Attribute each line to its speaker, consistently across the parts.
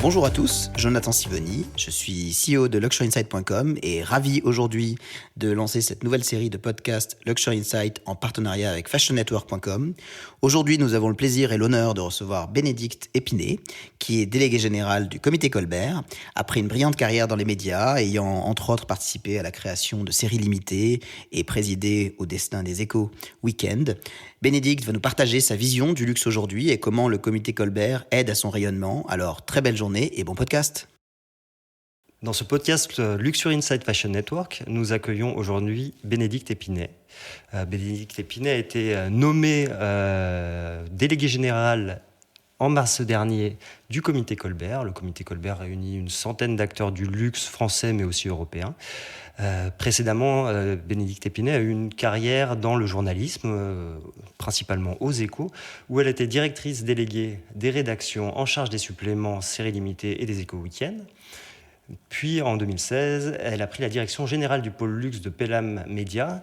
Speaker 1: Bonjour à tous, Jonathan Sivoni, je suis CEO de luxuryinsight.com et ravi aujourd'hui de lancer cette nouvelle série de podcasts Luxury Insight en partenariat avec fashionnetwork.com. Aujourd'hui, nous avons le plaisir et l'honneur de recevoir Bénédicte Épinay, qui est déléguée générale du Comité Colbert, après une brillante carrière dans les médias, ayant entre autres participé à la création de séries limitées et présidé au destin des échos Week-end. Bénédicte va nous partager sa vision du luxe aujourd'hui et comment le Comité Colbert aide à son rayonnement. Alors, très belle journée et bon podcast.
Speaker 2: Dans ce podcast Luxury Insight Fashion Network, nous accueillons aujourd'hui Bénédicte Épinay. Bénédicte Épinay a été nommée déléguée générale en mars dernier du Comité Colbert. Le Comité Colbert réunit une centaine d'acteurs du luxe français mais aussi européens. Précédemment, Bénédicte Épinay a eu une carrière dans le journalisme, principalement aux Échos, où elle était directrice déléguée des rédactions en charge des suppléments séries limitées et des Échos Week-end. Puis en 2016, elle a pris la direction générale du pôle luxe de Pelham Media,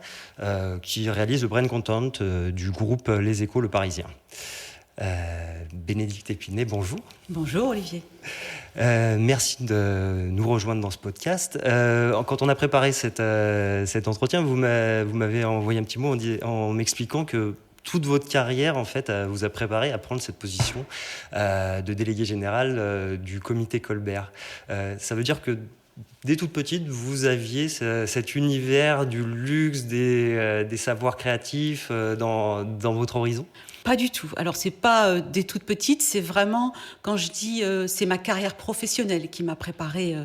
Speaker 2: qui réalise le brand content du groupe Les Échos Le Parisien. Bénédicte Épinay, bonjour.
Speaker 3: Bonjour Olivier.
Speaker 2: Merci de nous rejoindre dans ce podcast. Quand on a préparé cet entretien, vous m'avez envoyé un petit mot en m'expliquant que toute votre carrière, en fait, vous a préparé à prendre cette position de délégué général du Comité Colbert. Ça veut dire que dès toute petite, vous aviez cet univers du luxe, des savoirs créatifs dans votre horizon ?
Speaker 3: Pas du tout. Alors, c'est pas dès toute petite, c'est vraiment, quand je dis, c'est ma carrière professionnelle qui m'a préparée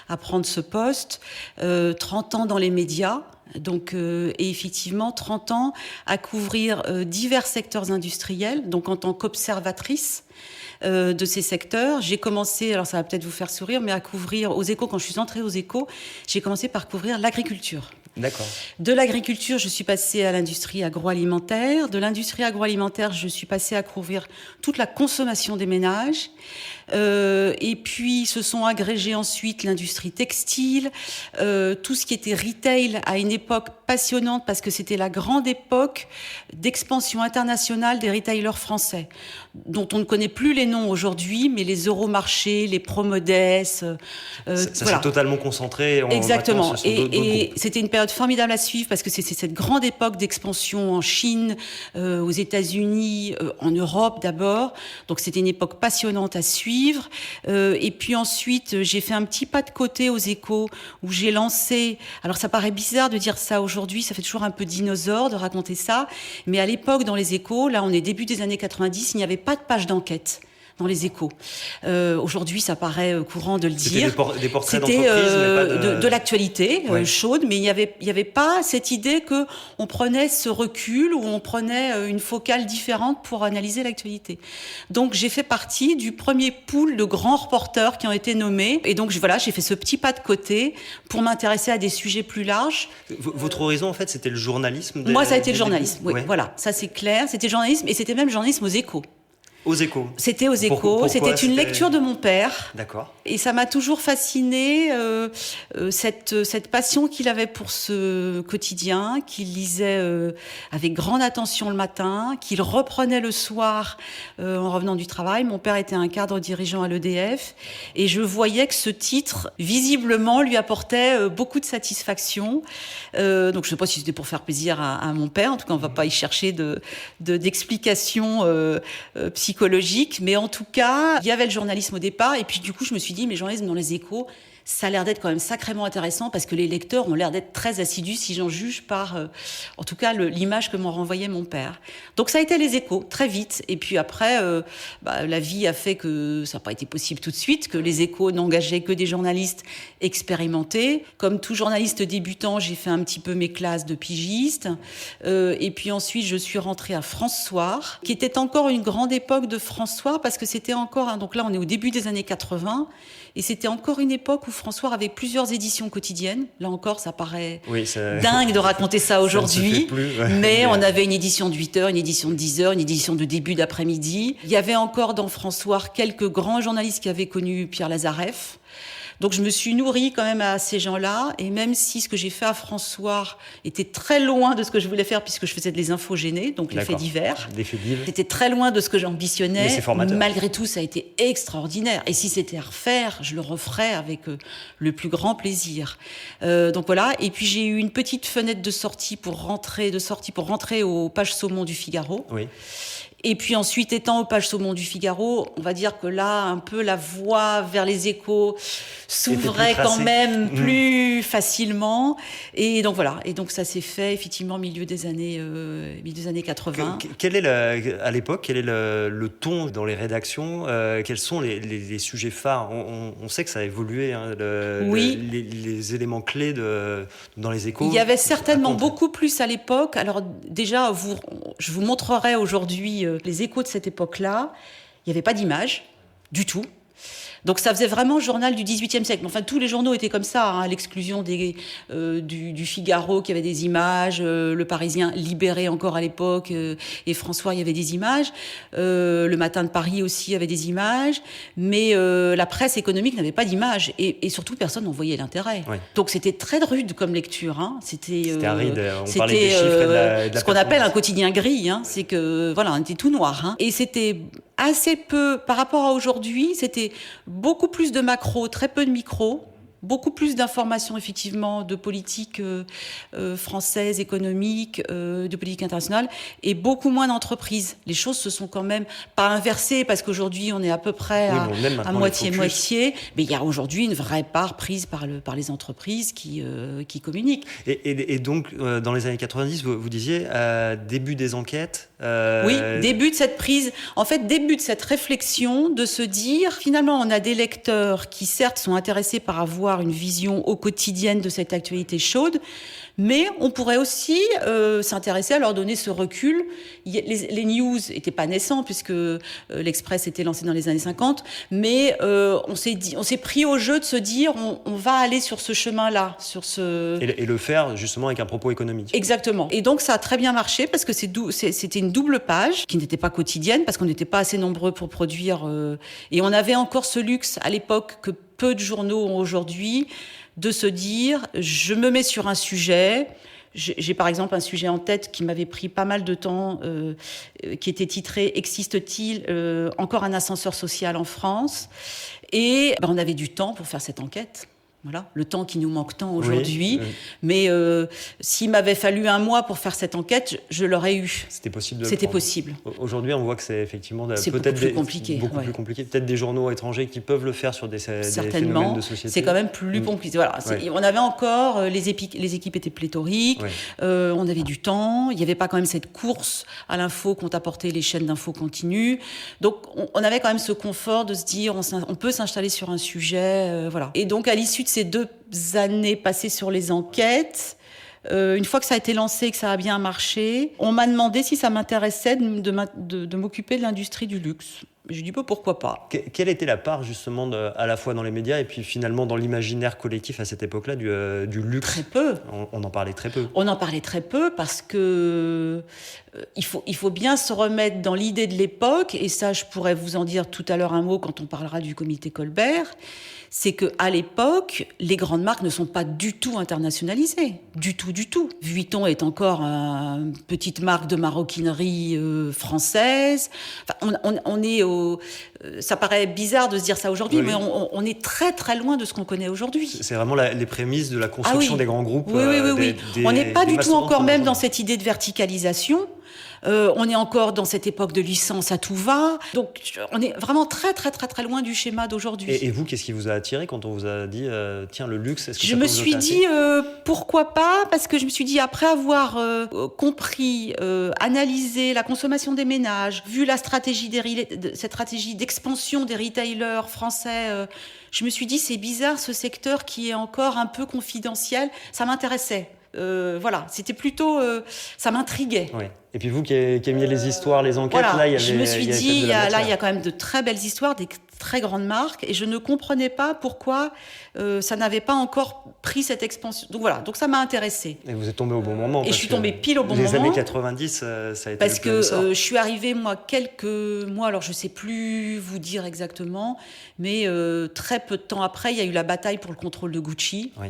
Speaker 3: à prendre ce poste. 30 ans dans les médias, donc, et effectivement, 30 ans à couvrir divers secteurs industriels, donc en tant qu'observatrice de ces secteurs. J'ai commencé, alors ça va peut-être vous faire sourire, mais à couvrir aux Échos, quand je suis entrée aux Échos, j'ai commencé par couvrir l'agriculture.
Speaker 2: D'accord.
Speaker 3: De l'agriculture, je suis passée à l'industrie agroalimentaire. De l'industrie agroalimentaire, je suis passée à couvrir toute la consommation des ménages. Et puis, se sont agrégés ensuite l'industrie textile, tout ce qui était retail à une époque passionnante parce que c'était la grande époque d'expansion internationale des retailers français, dont on ne connaît plus les noms aujourd'hui, mais les Euromarchés, les Promodes.
Speaker 2: Ça
Speaker 3: voilà.
Speaker 2: s'est totalement concentré.
Speaker 3: Exactement. Et c'était une période formidable à suivre parce que c'est cette grande époque d'expansion en Chine, aux États-Unis, en Europe d'abord. Donc c'était une époque passionnante à suivre. Et puis ensuite, j'ai fait un petit pas de côté aux Échos où j'ai lancé. Alors ça paraît bizarre de dire ça aujourd'hui, ça fait toujours un peu dinosaure de raconter ça. Mais à l'époque, dans les Échos, là on est début des années 90, il n'y avait pas de page d'enquête dans les Échos. Aujourd'hui, ça paraît courant de le dire.
Speaker 2: C'était des portraits
Speaker 3: C'était
Speaker 2: d'entreprise, mais pas
Speaker 3: de l'actualité chaude, mais il y avait pas cette idée que on prenait ce recul ou on prenait une focale différente pour analyser l'actualité. Donc, j'ai fait partie du premier pool de grands reporters qui ont été nommés. Et donc, voilà, j'ai fait ce petit pas de côté pour m'intéresser à des sujets plus larges.
Speaker 2: Votre horizon, en fait, c'était le journalisme.
Speaker 3: Moi, ça a été le journalisme. Oui, voilà, ça c'est clair. C'était le journalisme et c'était même le journalisme aux Échos.
Speaker 2: Aux Échos.
Speaker 3: C'était aux Échos.
Speaker 2: Pourquoi
Speaker 3: c'était une lecture de mon père.
Speaker 2: D'accord.
Speaker 3: Et ça m'a toujours fasciné cette passion qu'il avait pour ce quotidien, qu'il lisait avec grande attention le matin, qu'il reprenait le soir en revenant du travail. Mon père était un cadre dirigeant à l'EDF et je voyais que ce titre, visiblement, lui apportait beaucoup de satisfaction. Donc je ne sais pas si c'était pour faire plaisir à mon père. En tout cas, on ne va pas y chercher d'explications psychologiques. Mais en tout cas, il y avait le journalisme au départ. Et puis du coup, je me suis dit, mais journalisme dans les Échos, ça a l'air d'être quand même sacrément intéressant parce que les lecteurs ont l'air d'être très assidus si j'en juge par, en tout cas, l'image que m'en renvoyait mon père. Donc ça a été les Échos, très vite. Et puis après, la vie a fait que ça n'a pas été possible tout de suite, que les Échos n'engageaient que des journalistes expérimentés. Comme tout journaliste débutant, j'ai fait un petit peu mes classes de pigiste. Et puis ensuite, je suis rentrée à France Soir, qui était encore une grande époque de France Soir parce que c'était encore, donc là on est au début des années 80, et c'était encore une époque où François avait plusieurs éditions quotidiennes. Là encore, ça paraît dingue de raconter ça aujourd'hui. Mais on avait une édition de 8 heures, une édition de 10 heures, une édition de début d'après-midi. Il y avait encore dans François quelques grands journalistes qui avaient connu Pierre Lazareff. Donc je me suis nourrie quand même à ces gens-là, et même si ce que j'ai fait à François était très loin de ce que je voulais faire, puisque je faisais des infogénés, donc les faits divers.
Speaker 2: Des faits divers.
Speaker 3: C'était très loin de ce que j'ambitionnais.
Speaker 2: Mais c'est formateur.
Speaker 3: Malgré tout, ça a été extraordinaire. Et si c'était à refaire, je le referais avec le plus grand plaisir. Donc voilà. Et puis j'ai eu une petite fenêtre de sortie pour rentrer aux pages saumon du Figaro.
Speaker 2: Oui.
Speaker 3: Et puis ensuite, étant aux pages saumon du Figaro, on va dire que là, un peu la voie vers les Échos s'ouvrait quand même plus facilement. Et donc voilà. Et donc ça s'est fait effectivement au milieu des années 80.
Speaker 2: Quel est à l'époque, quel est le ton dans les rédactions quels sont les sujets phares on sait que ça a évolué, hein, les éléments clés dans les Échos.
Speaker 3: Il y avait certainement beaucoup plus à l'époque. Alors déjà, je vous montrerai aujourd'hui les Échos de cette époque-là. Il n'y avait pas d'image du tout. Donc ça faisait vraiment journal du XVIIIe siècle. Enfin, tous les journaux étaient comme ça, hein, à l'exclusion du Figaro qui avait des images, le Parisien Libéré encore à l'époque, et François, il y avait des images. Le Matin de Paris aussi avait des images, mais la presse économique n'avait pas d'images, et surtout personne n'en voyait l'intérêt. Oui. Donc c'était très rude comme lecture. Hein.
Speaker 2: C'était aride. On parlait des chiffres et de la
Speaker 3: ce qu'on appelle un quotidien gris. Hein. C'est que voilà, on était tout noir. Hein. Et c'était assez peu, par rapport à aujourd'hui, c'était beaucoup plus de macro, très peu de micro, beaucoup plus d'informations effectivement de politique française, économique, de politique internationale, et beaucoup moins d'entreprises. Les choses se sont quand même pas inversées, parce qu'aujourd'hui on est à peu près à moitié-moitié, mais il y a aujourd'hui une vraie part prise par les entreprises qui communiquent.
Speaker 2: Et donc dans les années 90, vous disiez début des enquêtes.
Speaker 3: Oui, début de cette prise, en fait début de cette réflexion, de se dire finalement on a des lecteurs qui certes sont intéressés par avoir une vision au quotidienne de cette actualité chaude, mais on pourrait aussi s'intéresser à leur donner ce recul. Les news n'étaient pas naissants, puisque l'Express était lancé dans les années 50, mais on s'est pris au jeu de se dire on va aller sur ce chemin-là,
Speaker 2: et le faire justement avec un propos économique.
Speaker 3: Exactement. Et donc ça a très bien marché, parce que c'était une double page qui n'était pas quotidienne, parce qu'on n'était pas assez nombreux pour produire, et on avait encore ce luxe à l'époque que peu de journaux ont aujourd'hui, de se dire je me mets sur un sujet. J'ai par exemple un sujet en tête qui m'avait pris pas mal de temps, qui était titré « Existe-t-il encore un ascenseur social en France ?» Et on avait du temps pour faire cette enquête. Voilà, le temps qui nous manque tant aujourd'hui. Oui. Mais s'il m'avait fallu un mois pour faire cette enquête, je l'aurais eu.
Speaker 2: C'était possible.
Speaker 3: C'était possible.
Speaker 2: Aujourd'hui, on voit que c'est effectivement
Speaker 3: peut-être beaucoup plus compliqué.
Speaker 2: Plus compliqué. Peut-être des journaux étrangers qui peuvent le faire sur des phénomènes de société.
Speaker 3: C'est quand même plus compliqué. Voilà. On avait encore les équipes étaient pléthoriques. On avait du temps. Il n'y avait pas quand même cette course à l'info qu'ont apporté les chaînes d'info continues. Donc, on avait quand même ce confort de se dire on peut s'installer sur un sujet. Voilà. Et donc, à l'issue de ces 2 années passées sur les enquêtes, une fois que ça a été lancé et que ça a bien marché, on m'a demandé si ça m'intéressait de m'occuper de l'industrie du luxe. J'ai dit pourquoi pas.
Speaker 2: Quelle était la part justement à la fois dans les médias et puis finalement dans l'imaginaire collectif à cette époque-là du luxe?
Speaker 3: Très peu.
Speaker 2: On en parlait très peu.
Speaker 3: On en parlait très peu parce que il faut bien se remettre dans l'idée de l'époque, et ça je pourrais vous en dire tout à l'heure un mot quand on parlera du comité Colbert. C'est qu'à l'époque, les grandes marques ne sont pas du tout internationalisées. Du tout. Vuitton est encore une petite marque de maroquinerie française. Enfin, on est ça paraît bizarre de se dire ça aujourd'hui, mais on est très très loin de ce qu'on connaît aujourd'hui.
Speaker 2: C'est vraiment les prémices de la construction des grands groupes.
Speaker 3: Oui. On n'est pas du tout encore même dans cette idée de verticalisation. On est encore dans cette époque de licence à tout va. Donc, on est vraiment très, très, très, très loin du schéma d'aujourd'hui.
Speaker 2: Et vous, qu'est-ce qui vous a attiré quand on vous a dit tiens, le luxe, est-ce que
Speaker 3: je me suis dit pourquoi pas, parce que je me suis dit, après avoir compris, analysé la consommation des ménages, vu la stratégie cette stratégie d'expansion des retailers français, je me suis dit, c'est bizarre ce secteur qui est encore un peu confidentiel. Ça m'intéressait. Voilà, c'était plutôt, ça m'intriguait.
Speaker 2: Oui. Et puis vous qui aimiez les histoires, les enquêtes,
Speaker 3: voilà,
Speaker 2: là, il y avait.
Speaker 3: Je me suis dit, il y a quand même de très belles histoires, des très grande marque, et je ne comprenais pas pourquoi ça n'avait pas encore pris cette expansion. Donc voilà, donc ça m'a intéressée.
Speaker 2: Et vous êtes tombé au bon moment.
Speaker 3: Et je suis tombée pile au bon
Speaker 2: les
Speaker 3: moment.
Speaker 2: Les années 90, ça a été
Speaker 3: parce
Speaker 2: le plein essor.
Speaker 3: que je suis arrivée, moi, quelques mois, alors je ne sais plus vous dire exactement, mais très peu de temps après, il y a eu la bataille pour le contrôle de Gucci.
Speaker 2: Oui.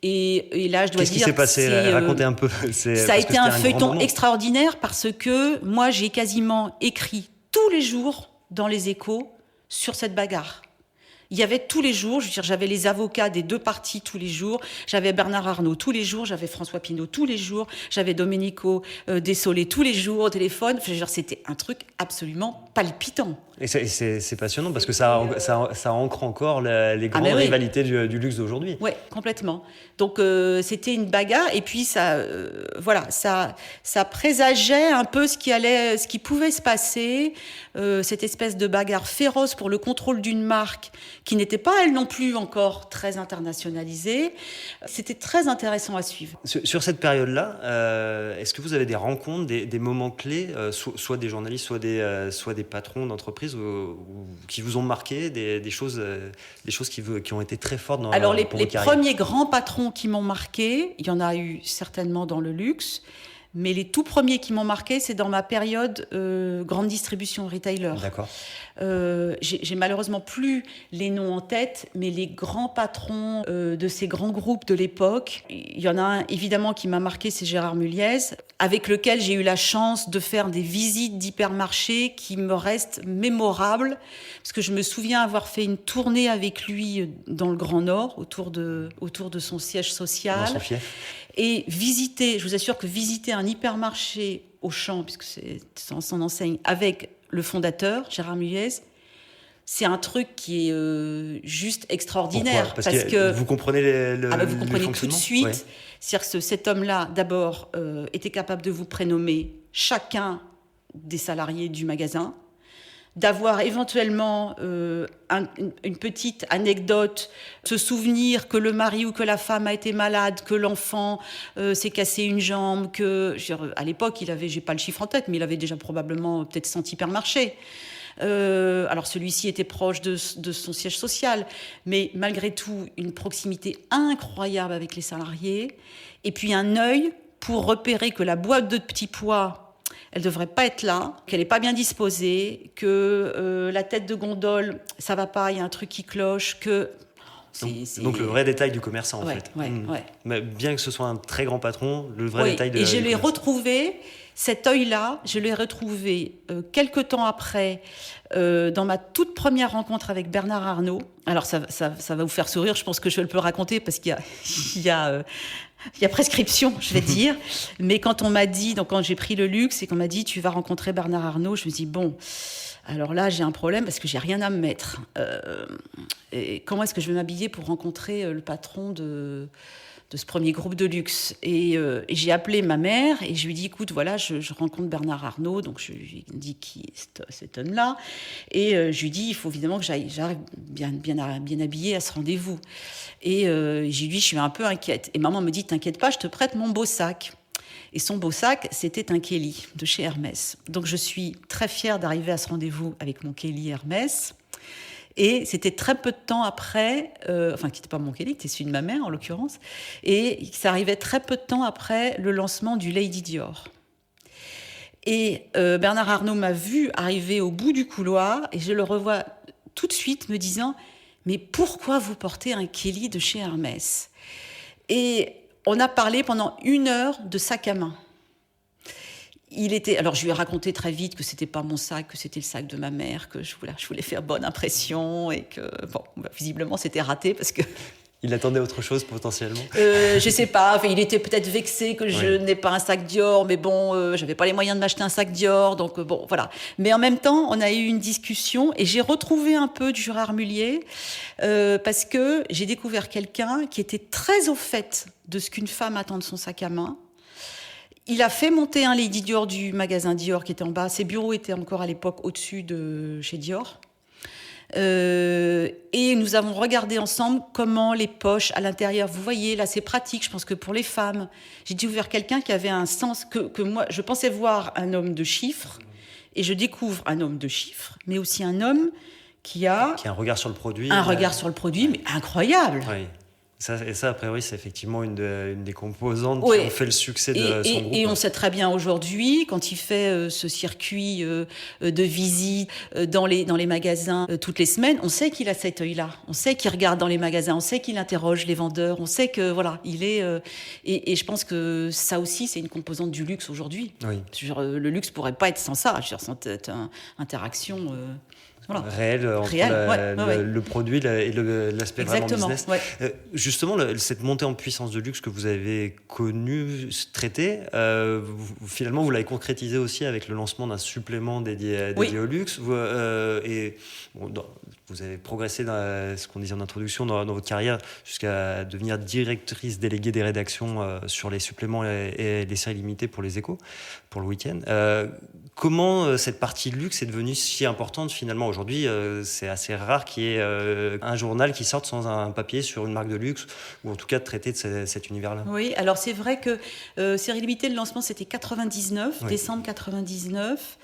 Speaker 3: Et là, je dois dire...
Speaker 2: Qu'est-ce qui s'est passé? Racontez un peu.
Speaker 3: Ça a été un feuilleton extraordinaire parce que moi, j'ai quasiment écrit tous les jours dans les Échos sur cette bagarre. Il y avait tous les jours, je veux dire, j'avais les avocats des deux parties tous les jours, j'avais Bernard Arnault tous les jours, j'avais François Pinault tous les jours, j'avais Domenico Desolé tous les jours au téléphone. Je veux dire, c'était un truc absolument palpitant.
Speaker 2: Et c'est passionnant parce que ça ancre encore les grandes rivalités du luxe d'aujourd'hui.
Speaker 3: Oui, complètement. Donc c'était une bagarre, et puis ça présageait un peu ce qui pouvait se passer, cette espèce de bagarre féroce pour le contrôle d'une marque qui n'était pas, elle non plus, encore très internationalisée. C'était très intéressant à suivre.
Speaker 2: Sur cette période-là, est-ce que vous avez des rencontres, des moments clés, soit des journalistes, soit des patrons d'entreprise qui vous ont marqué, des choses qui ont été très fortes dans
Speaker 3: Alors, les
Speaker 2: carrière?
Speaker 3: premiers grands patrons qui m'ont marqué, il y en a eu certainement dans le luxe, mais les tout premiers qui m'ont marqué, c'est dans ma période grande distribution retailer.
Speaker 2: D'accord.
Speaker 3: J'ai malheureusement plus les noms en tête, mais les grands patrons de ces grands groupes de l'époque, il y en a un évidemment qui m'a marqué, c'est Gérard Muliez, avec lequel j'ai eu la chance de faire des visites d'hypermarchés qui me restent mémorables, parce que je me souviens avoir fait une tournée avec lui dans le Grand Nord, autour de son siège social.
Speaker 2: Dans son fief.
Speaker 3: Et visiter, je vous assure que visiter un hypermarché Auchan, puisque c'est son enseigne, avec le fondateur, Gérard Muliez, c'est un truc qui est juste extraordinaire.
Speaker 2: Pourquoi ? Parce que vous comprenez
Speaker 3: vous comprenez tout de suite.
Speaker 2: Ouais.
Speaker 3: C'est-à-dire que cet homme-là, d'abord, était capable de vous prénommer chacun des salariés du magasin, d'avoir éventuellement une petite anecdote, se souvenir que le mari ou que la femme a été malade, que l'enfant s'est cassé une jambe, à l'époque, j'ai pas le chiffre en tête, mais il avait déjà probablement peut-être 100 hypermarchés. Alors celui-ci était proche de son siège social, mais malgré tout, une proximité incroyable avec les salariés, et puis un œil pour repérer que la boîte de petits pois, elle ne devrait pas être là, qu'elle n'est pas bien disposée, que la tête de gondole, ça ne va pas, il y a un truc qui cloche, que...
Speaker 2: Donc le vrai détail du commerçant, en fait.
Speaker 3: Ouais.
Speaker 2: Mais bien que ce soit un très grand patron, le vrai détail de...
Speaker 3: Et je l'ai retrouvé, cet œil-là, je l'ai retrouvé quelques temps après, dans ma toute première rencontre avec Bernard Arnault. Alors ça va vous faire sourire, je pense que je peux le raconter parce qu'il y a prescription, je vais dire. Mais quand on m'a dit, donc quand j'ai pris le luxe et qu'on m'a dit tu vas rencontrer Bernard Arnault, je me suis dit bon, alors là j'ai un problème parce que j'ai rien à me mettre. Et comment est-ce que je vais m'habiller pour rencontrer le patron de ce premier groupe de luxe. Et j'ai appelé ma mère et je lui ai dit, écoute, voilà, je rencontre Bernard Arnault, donc je lui ai dit qui est cet homme-là. Et je lui ai dit, il faut évidemment que j'arrive bien habillée à ce rendez-vous. Et j'ai dit, je suis un peu inquiète. Et maman me dit, t'inquiète pas, je te prête mon beau sac. Et son beau sac, c'était un Kelly de chez Hermès. Donc je suis très fière d'arriver à ce rendez-vous avec mon Kelly Hermès. Et c'était très peu de temps après, qui n'était pas mon Kelly, c'était celui de ma mère en l'occurrence, et ça arrivait très peu de temps après le lancement du Lady Dior. Et Bernard Arnault m'a vu arriver au bout du couloir, et je le revois tout de suite me disant « Mais pourquoi vous portez un Kelly de chez Hermès ?» Et on a parlé pendant 1 heure de sac à main. Alors je lui ai raconté très vite que c'était pas mon sac, que c'était le sac de ma mère, que je voulais faire bonne impression et que visiblement c'était raté parce que
Speaker 2: il attendait autre chose potentiellement.
Speaker 3: Je sais pas, il était peut-être vexé que je n'ai pas un sac Dior, mais bon, j'avais pas les moyens de m'acheter un sac Dior, donc bon voilà. Mais en même temps, on a eu une discussion et j'ai retrouvé un peu de Gérard Muliez parce que j'ai découvert quelqu'un qui était très au fait de ce qu'une femme attend de son sac à main. Il a fait monter un Lady Dior du magasin Dior qui était en bas. Ses bureaux étaient encore à l'époque au-dessus de chez Dior. Et nous avons regardé ensemble comment les poches à l'intérieur, vous voyez, là c'est pratique, je pense que pour les femmes. J'ai découvert quelqu'un qui avait un sens que moi, je pensais voir un homme de chiffres, et je découvre un homme de chiffres, mais aussi un homme qui a
Speaker 2: un regard sur le produit.
Speaker 3: un regard sur le produit, mais incroyable.
Speaker 2: Oui. Ça, a priori, c'est effectivement une des composantes
Speaker 3: Oui.
Speaker 2: qui ont fait le succès de son groupe.
Speaker 3: Et on sait très bien aujourd'hui, quand il fait ce circuit de visite dans les magasins toutes les semaines, on sait qu'il a cet œil-là. On sait qu'il regarde dans les magasins, on sait qu'il interroge les vendeurs, on sait que voilà, il est. Et je pense que ça aussi, c'est une composante du luxe aujourd'hui.
Speaker 2: Oui.
Speaker 3: Le luxe pourrait pas être sans ça. Sans cette interaction. Voilà.
Speaker 2: Réel entre le produit et l'aspect vraiment business.
Speaker 3: Ouais.
Speaker 2: Justement, cette montée en puissance de luxe que vous avez connue, traitée, finalement, vous l'avez concrétisé aussi avec le lancement d'un supplément dédié au luxe. Vous avez progressé dans ce qu'on disait en introduction dans votre carrière jusqu'à devenir directrice déléguée des rédactions sur les suppléments et les séries limitées pour les Échos, pour le week-end. Comment cette partie luxe est devenue si importante finalement aujourd'hui? C'est assez rare qu'il y ait un journal qui sorte sans un papier sur une marque de luxe, ou en tout cas de traiter de cet univers-là.
Speaker 3: Oui, alors c'est vrai que série limitée, le lancement c'était 99, décembre 99.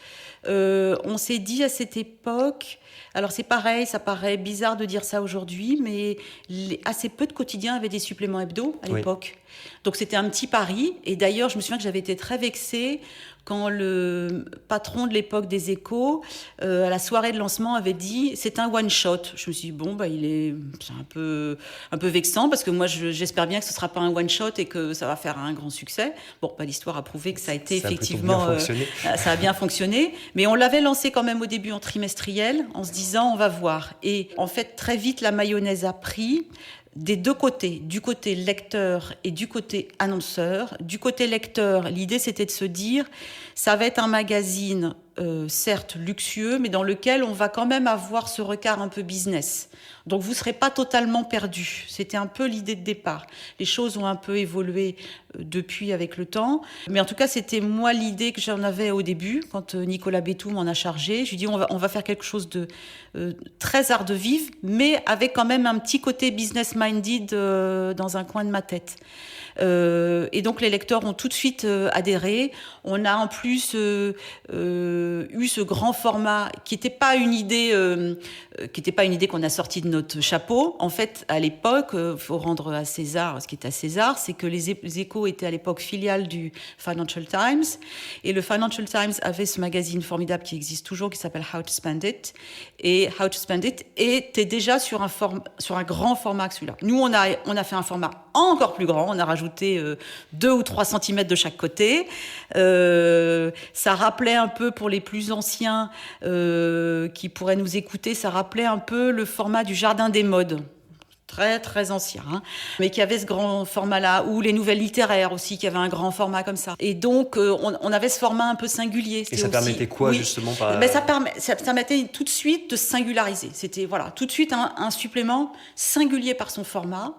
Speaker 3: On s'est dit à cette époque, alors c'est pareil, ça paraît bizarre de dire ça aujourd'hui, mais assez peu de quotidiens avaient des suppléments hebdo à l'époque. Donc c'était un petit pari, et d'ailleurs je me souviens que j'avais été très vexée quand le patron de l'époque des Échos, à la soirée de lancement, avait dit c'est un one shot. Je me suis dit c'est un peu vexant, parce que moi j'espère bien que ce sera pas un one shot et que ça va faire un grand succès. Bon, l'histoire a prouvé que ça a été effectivement ça a bien fonctionné, mais on l'avait lancé quand même au début en trimestriel en se disant on va voir. Et en fait très vite la mayonnaise a pris. Des deux côtés, du côté lecteur et du côté annonceur. Du côté lecteur, l'idée c'était de se dire, ça va être un magazine certes luxueux, mais dans lequel on va quand même avoir ce regard un peu business. Donc vous ne serez pas totalement perdu. C'était un peu l'idée de départ. Les choses ont un peu évolué depuis avec le temps. Mais en tout cas, c'était moi l'idée que j'en avais au début, quand Nicolas Bétou m'en a chargé. Je lui ai dit, on va faire quelque chose de très art de vivre, mais avec quand même un petit côté business-minded dans un coin de ma tête. Et donc les lecteurs ont tout de suite adhéré. On a en plus eu ce grand format qui n'était pas une idée qu'on a sortie de notre chapeau. En fait, à l'époque, faut rendre à César ce qui est à César, c'est que les Échos étaient à l'époque filiales du Financial Times, et le Financial Times avait ce magazine formidable qui existe toujours, qui s'appelle How to Spend It, et How to Spend It était déjà sur un grand format que celui-là. Nous, on a fait un format encore plus grand. On a rajouté 2 ou 3 centimètres de chaque côté. Ça rappelait un peu, pour les plus anciens qui pourraient nous écouter, ça rappelait un peu le format du Jardin des modes. Très, très ancien, mais qui avait ce grand format-là, ou les nouvelles littéraires aussi, qui avaient un grand format comme ça. Et donc, on avait ce format un peu singulier.
Speaker 2: Et ça permettait quoi, justement
Speaker 3: ça permettait tout de suite de singulariser. C'était, tout de suite un supplément singulier par son format.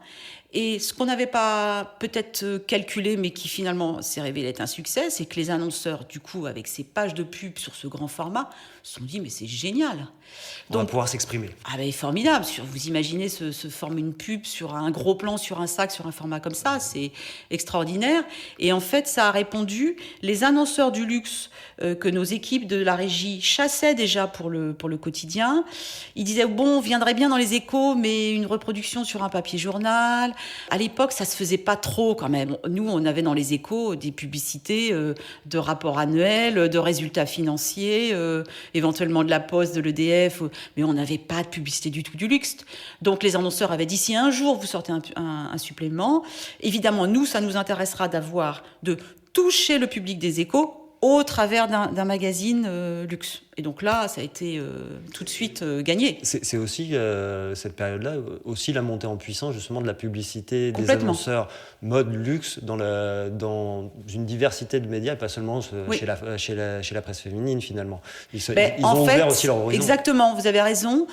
Speaker 3: Et ce qu'on n'avait pas peut-être calculé, mais qui finalement s'est révélé être un succès, c'est que les annonceurs, du coup, avec ces pages de pub sur ce grand format, se sont dit, mais c'est génial.
Speaker 2: On va pouvoir s'exprimer.
Speaker 3: Formidable. Vous imaginez se forme une pub sur un gros plan, sur un sac, sur un format comme ça, c'est extraordinaire. Et en fait, ça a répondu. Les annonceurs du luxe que nos équipes de la régie chassaient déjà pour le quotidien, ils disaient, on viendrait bien dans les Échos, mais une reproduction sur un papier journal. À l'époque, ça se faisait pas trop quand même. Nous, on avait dans les Échos des publicités de rapports annuels, de résultats financiers, éventuellement de la Poste, de l'EDF, mais on n'avait pas de publicité du tout du luxe. Donc les annonceurs avaient dit, si un jour vous sortez un supplément, évidemment, nous, ça nous intéressera de toucher le public des Échos au travers d'un magazine luxe. Et donc là, ça a été tout de suite gagné.
Speaker 2: C'est aussi, cette période-là, aussi la montée en puissance justement de la publicité des annonceurs mode luxe dans une diversité de médias, et pas seulement chez la presse féminine finalement. Ils ont ouvert aussi leur horizon.
Speaker 3: Exactement, vous avez raison.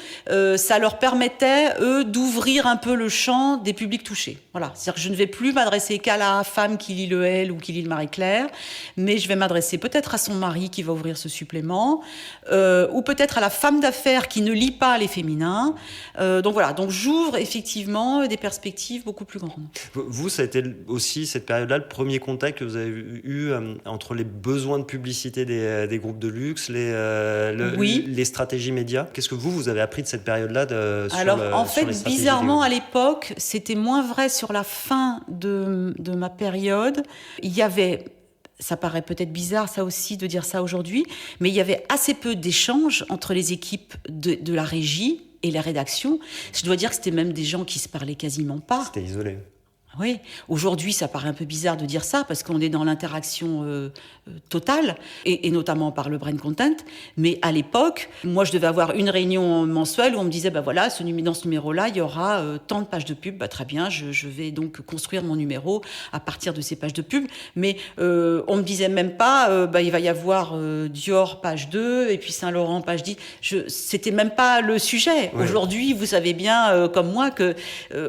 Speaker 3: Ça leur permettait, eux, d'ouvrir un peu le champ des publics touchés. Voilà. C'est-à-dire que je ne vais plus m'adresser qu'à la femme qui lit le Elle ou qui lit le Marie-Claire, mais je vais m'adresser peut-être à son mari qui va ouvrir ce supplément, ou peut-être à la femme d'affaires qui ne lit pas les féminins. Donc voilà, donc j'ouvre effectivement des perspectives beaucoup plus grandes.
Speaker 2: Vous, ça a été aussi cette période-là, le premier contact que vous avez eu entre les besoins de publicité des groupes de luxe, les stratégies médias. Qu'est-ce que vous avez appris de cette période-là
Speaker 3: en fait, bizarrement, à l'époque, c'était moins vrai sur la fin de ma période. Il y avait... Ça paraît peut-être bizarre, ça aussi, de dire ça aujourd'hui, mais il y avait assez peu d'échanges entre les équipes de la régie et la rédaction. Je dois dire que c'était même des gens qui se parlaient quasiment pas.
Speaker 2: C'était isolé.
Speaker 3: Oui, aujourd'hui, ça paraît un peu bizarre de dire ça parce qu'on est dans l'interaction totale et notamment par le brand content. Mais à l'époque, moi, je devais avoir une réunion mensuelle où on me disait, voilà, dans ce numéro-là, il y aura tant de pages de pub. Très bien, je vais donc construire mon numéro à partir de ces pages de pub. Mais on me disait même pas, il va y avoir Dior page 2 et puis Saint-Laurent page 10. C'était même pas le sujet. Ouais. Aujourd'hui, vous savez bien, comme moi, que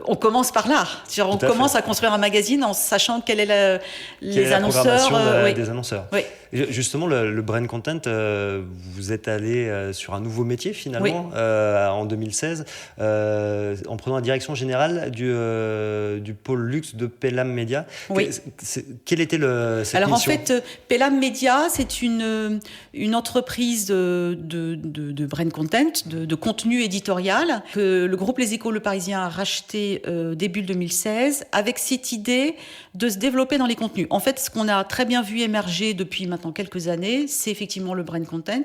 Speaker 3: on commence par là. On commence à construire un magazine en sachant quel est les annonceurs.
Speaker 2: Des annonceurs.
Speaker 3: Oui.
Speaker 2: Justement, le brand content, vous êtes allé sur un nouveau métier finalement en 2016, en prenant la direction générale du pôle luxe de Pelham Media.
Speaker 3: Oui.
Speaker 2: Quelle était cette
Speaker 3: Alors
Speaker 2: mission ?
Speaker 3: En fait, Pelham Media, c'est une entreprise de brand content, de contenu éditorial que le groupe Les Échos, Le Parisien a racheté début 2016 avec cette idée de se développer dans les contenus. En fait, ce qu'on a très bien vu émerger depuis maintenant quelques années, c'est effectivement le brand content,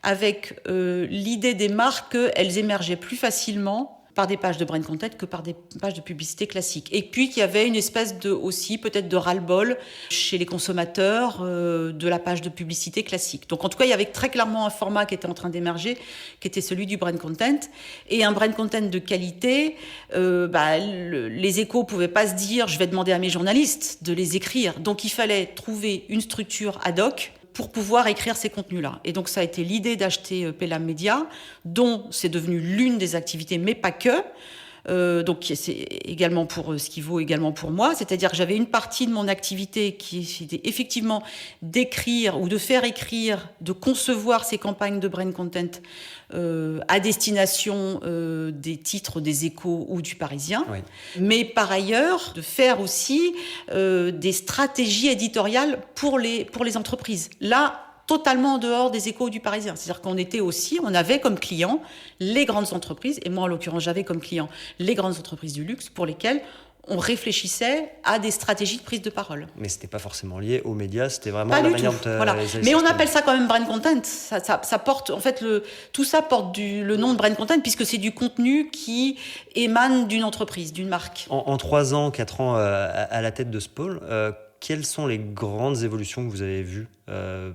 Speaker 3: avec l'idée des marques qu'elles émergeaient plus facilement par des pages de brand content que par des pages de publicité classiques. Et puis qu'il y avait une espèce aussi peut-être de ras-le-bol chez les consommateurs de la page de publicité classique. Donc en tout cas, il y avait très clairement un format qui était en train d'émerger, qui était celui du brand content. Et un brand content de qualité, les Échos pouvaient pas se dire, je vais demander à mes journalistes de les écrire. Donc il fallait trouver une structure ad hoc pour pouvoir écrire ces contenus-là. Et donc, ça a été l'idée d'acheter Pelham Media, dont c'est devenu l'une des activités, mais pas que. Donc, c'est également pour ce qui vaut également pour moi. C'est-à-dire que j'avais une partie de mon activité qui était effectivement d'écrire ou de faire écrire, de concevoir ces campagnes de brand content à destination des titres des Échos ou du Parisien. Oui. Mais par ailleurs, de faire aussi des stratégies éditoriales pour les entreprises. Là, totalement en dehors des Échos du Parisien. C'est-à-dire on avait comme clients les grandes entreprises, et moi en l'occurrence j'avais comme clients les grandes entreprises du luxe pour lesquelles on réfléchissait à des stratégies de prise de parole.
Speaker 2: Mais c'était pas forcément lié aux médias, c'était vraiment
Speaker 3: pas
Speaker 2: la
Speaker 3: du
Speaker 2: manière
Speaker 3: tout. Voilà. Mais on appelle ça quand même brand content. Ça porte, en fait, tout ça porte le nom de brand content puisque c'est du contenu qui émane d'une entreprise, d'une marque.
Speaker 2: En 3 ans, 4 ans à la tête de ce pôle, quelles sont les grandes évolutions que vous avez vues ?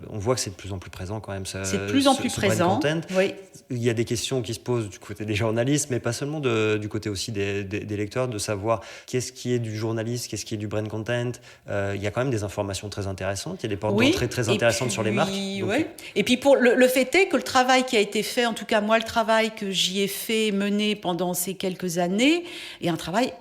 Speaker 2: On voit que c'est de plus en plus présent quand même.
Speaker 3: C'est de plus en plus présent.
Speaker 2: Oui. Il y a des questions qui se posent du côté des journalistes, mais pas seulement du côté aussi des lecteurs, de savoir qu'est-ce qui est du journalisme, qu'est-ce qui est du brand content. Il y a quand même des informations très intéressantes. Il y a des portes d'entrée très intéressantes sur les marques.
Speaker 3: Donc... Et puis pour le fait est que le travail qui a été fait, en tout cas moi le travail que j'y ai fait mener pendant ces quelques années, est un travail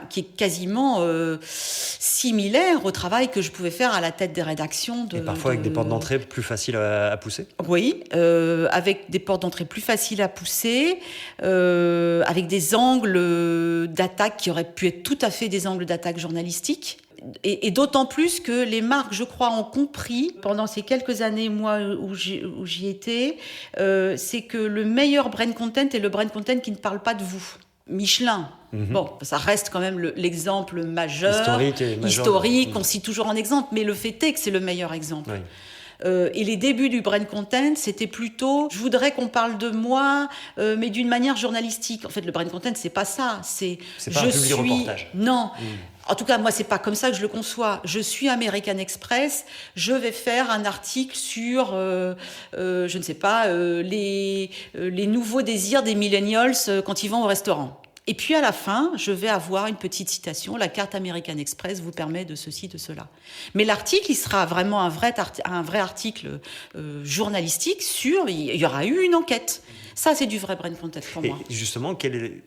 Speaker 3: qui est quasiment similaire au travail que je pouvais faire à la tête des rédactions.
Speaker 2: Et parfois avec des portes d'entrée plus faciles à pousser.
Speaker 3: Oui, avec des portes d'entrée plus faciles à pousser, avec des angles d'attaque qui auraient pu être tout à fait des angles d'attaque journalistiques. Et d'autant plus que les marques, je crois, ont compris, pendant ces quelques années, moi, où j'y étais, c'est que le meilleur brand content est le brand content qui ne parle pas de vous. Michelin, bon, ça reste quand même l'exemple majeur, historique, on cite toujours en exemple, mais le fait est que c'est le meilleur exemple. Oui. Et les débuts du brand content, c'était plutôt, je voudrais qu'on parle de moi, mais d'une manière journalistique. En fait, le brand content, c'est pas ça. C'est
Speaker 2: pas un publi-reportage.
Speaker 3: Non. En tout cas, moi, c'est pas comme ça que je le conçois. Je suis American Express, je vais faire un article sur, je ne sais pas, les nouveaux désirs des millennials quand ils vont au restaurant. Et puis à la fin, je vais avoir une petite citation. La carte American Express vous permet de ceci, de cela. Mais l'article, il sera vraiment un vrai article journalistique il y aura eu une enquête. Ça, c'est du vrai brand content pour moi.
Speaker 2: Et justement, quelle est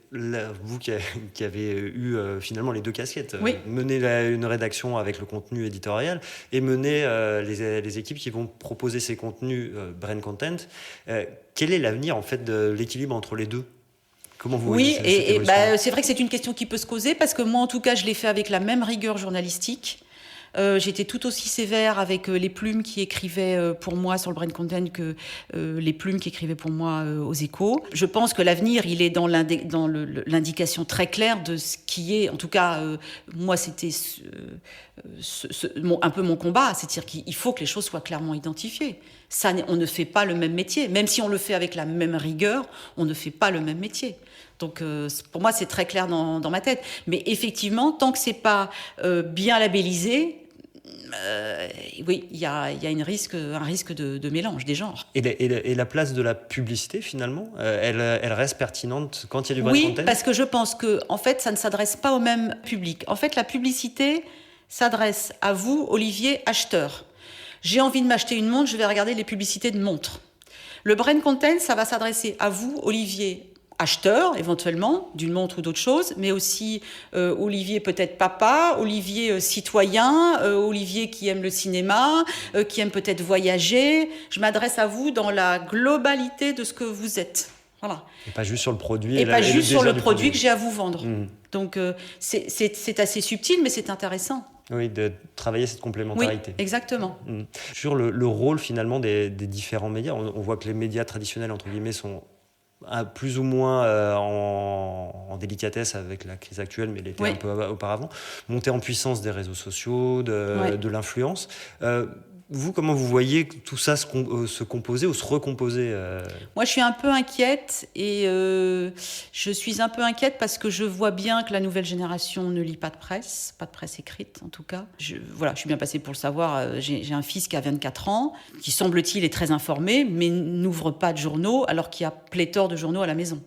Speaker 2: vous qui avez eu finalement les deux casquettes,
Speaker 3: Oui.
Speaker 2: mener une rédaction avec le contenu éditorial et mener les équipes qui vont proposer ces contenus brand content, quel est l'avenir en fait de l'équilibre entre les deux? Comment vous voyez cette évolution?
Speaker 3: C'est vrai que c'est une question qui peut se poser parce que moi, en tout cas, je l'ai fait avec la même rigueur journalistique. J'étais tout aussi sévère avec les plumes qui écrivaient pour moi sur le brand content que les plumes qui écrivaient pour moi aux Échos. Je pense que l'avenir, il est dans l'indication très claire de ce qui est, en tout cas, moi, c'était un peu mon combat, c'est-à-dire qu'il faut que les choses soient clairement identifiées. Ça, on ne fait pas le même métier. Même si on le fait avec la même rigueur, on ne fait pas le même métier. Donc, pour moi, c'est très clair dans ma tête. Mais effectivement, tant que c'est pas bien labellisé, oui, il y a un risque de mélange des genres.
Speaker 2: Et la place de la publicité, finalement, elle reste pertinente quand il y a du brand content?
Speaker 3: Oui, parce que je pense que, en fait, ça ne s'adresse pas au même public. En fait, la publicité s'adresse à vous, Olivier, acheteur. J'ai envie de m'acheter une montre, je vais regarder les publicités de montres. Le brand content, ça va s'adresser à vous, Olivier, acheteur, éventuellement, d'une montre ou d'autre chose, mais aussi Olivier peut-être papa, Olivier citoyen, Olivier qui aime le cinéma, qui aime peut-être voyager. Je m'adresse à vous dans la globalité de ce que vous êtes. Voilà.
Speaker 2: Et pas juste sur le produit.
Speaker 3: Et pas juste sur le produit que j'ai à vous vendre. Donc c'est assez subtil, mais c'est intéressant.
Speaker 2: Oui, de travailler cette complémentarité.
Speaker 3: Oui, exactement.
Speaker 2: Sur le rôle finalement des différents médias, on voit que les médias traditionnels, entre guillemets, sont plus ou moins en délicatesse avec la crise actuelle, mais l'étaient un peu auparavant. Montée en puissance des réseaux sociaux, de l'influence. Vous, comment vous voyez tout ça se composer ou se recomposer
Speaker 3: Moi, je suis un peu inquiète et je suis un peu inquiète parce que je vois bien que la nouvelle génération ne lit pas de presse écrite en tout cas. Je suis bien passée pour le savoir. J'ai un fils qui a 24 ans, qui semble-t-il est très informé, mais n'ouvre pas de journaux alors qu'il y a pléthore de journaux à la maison.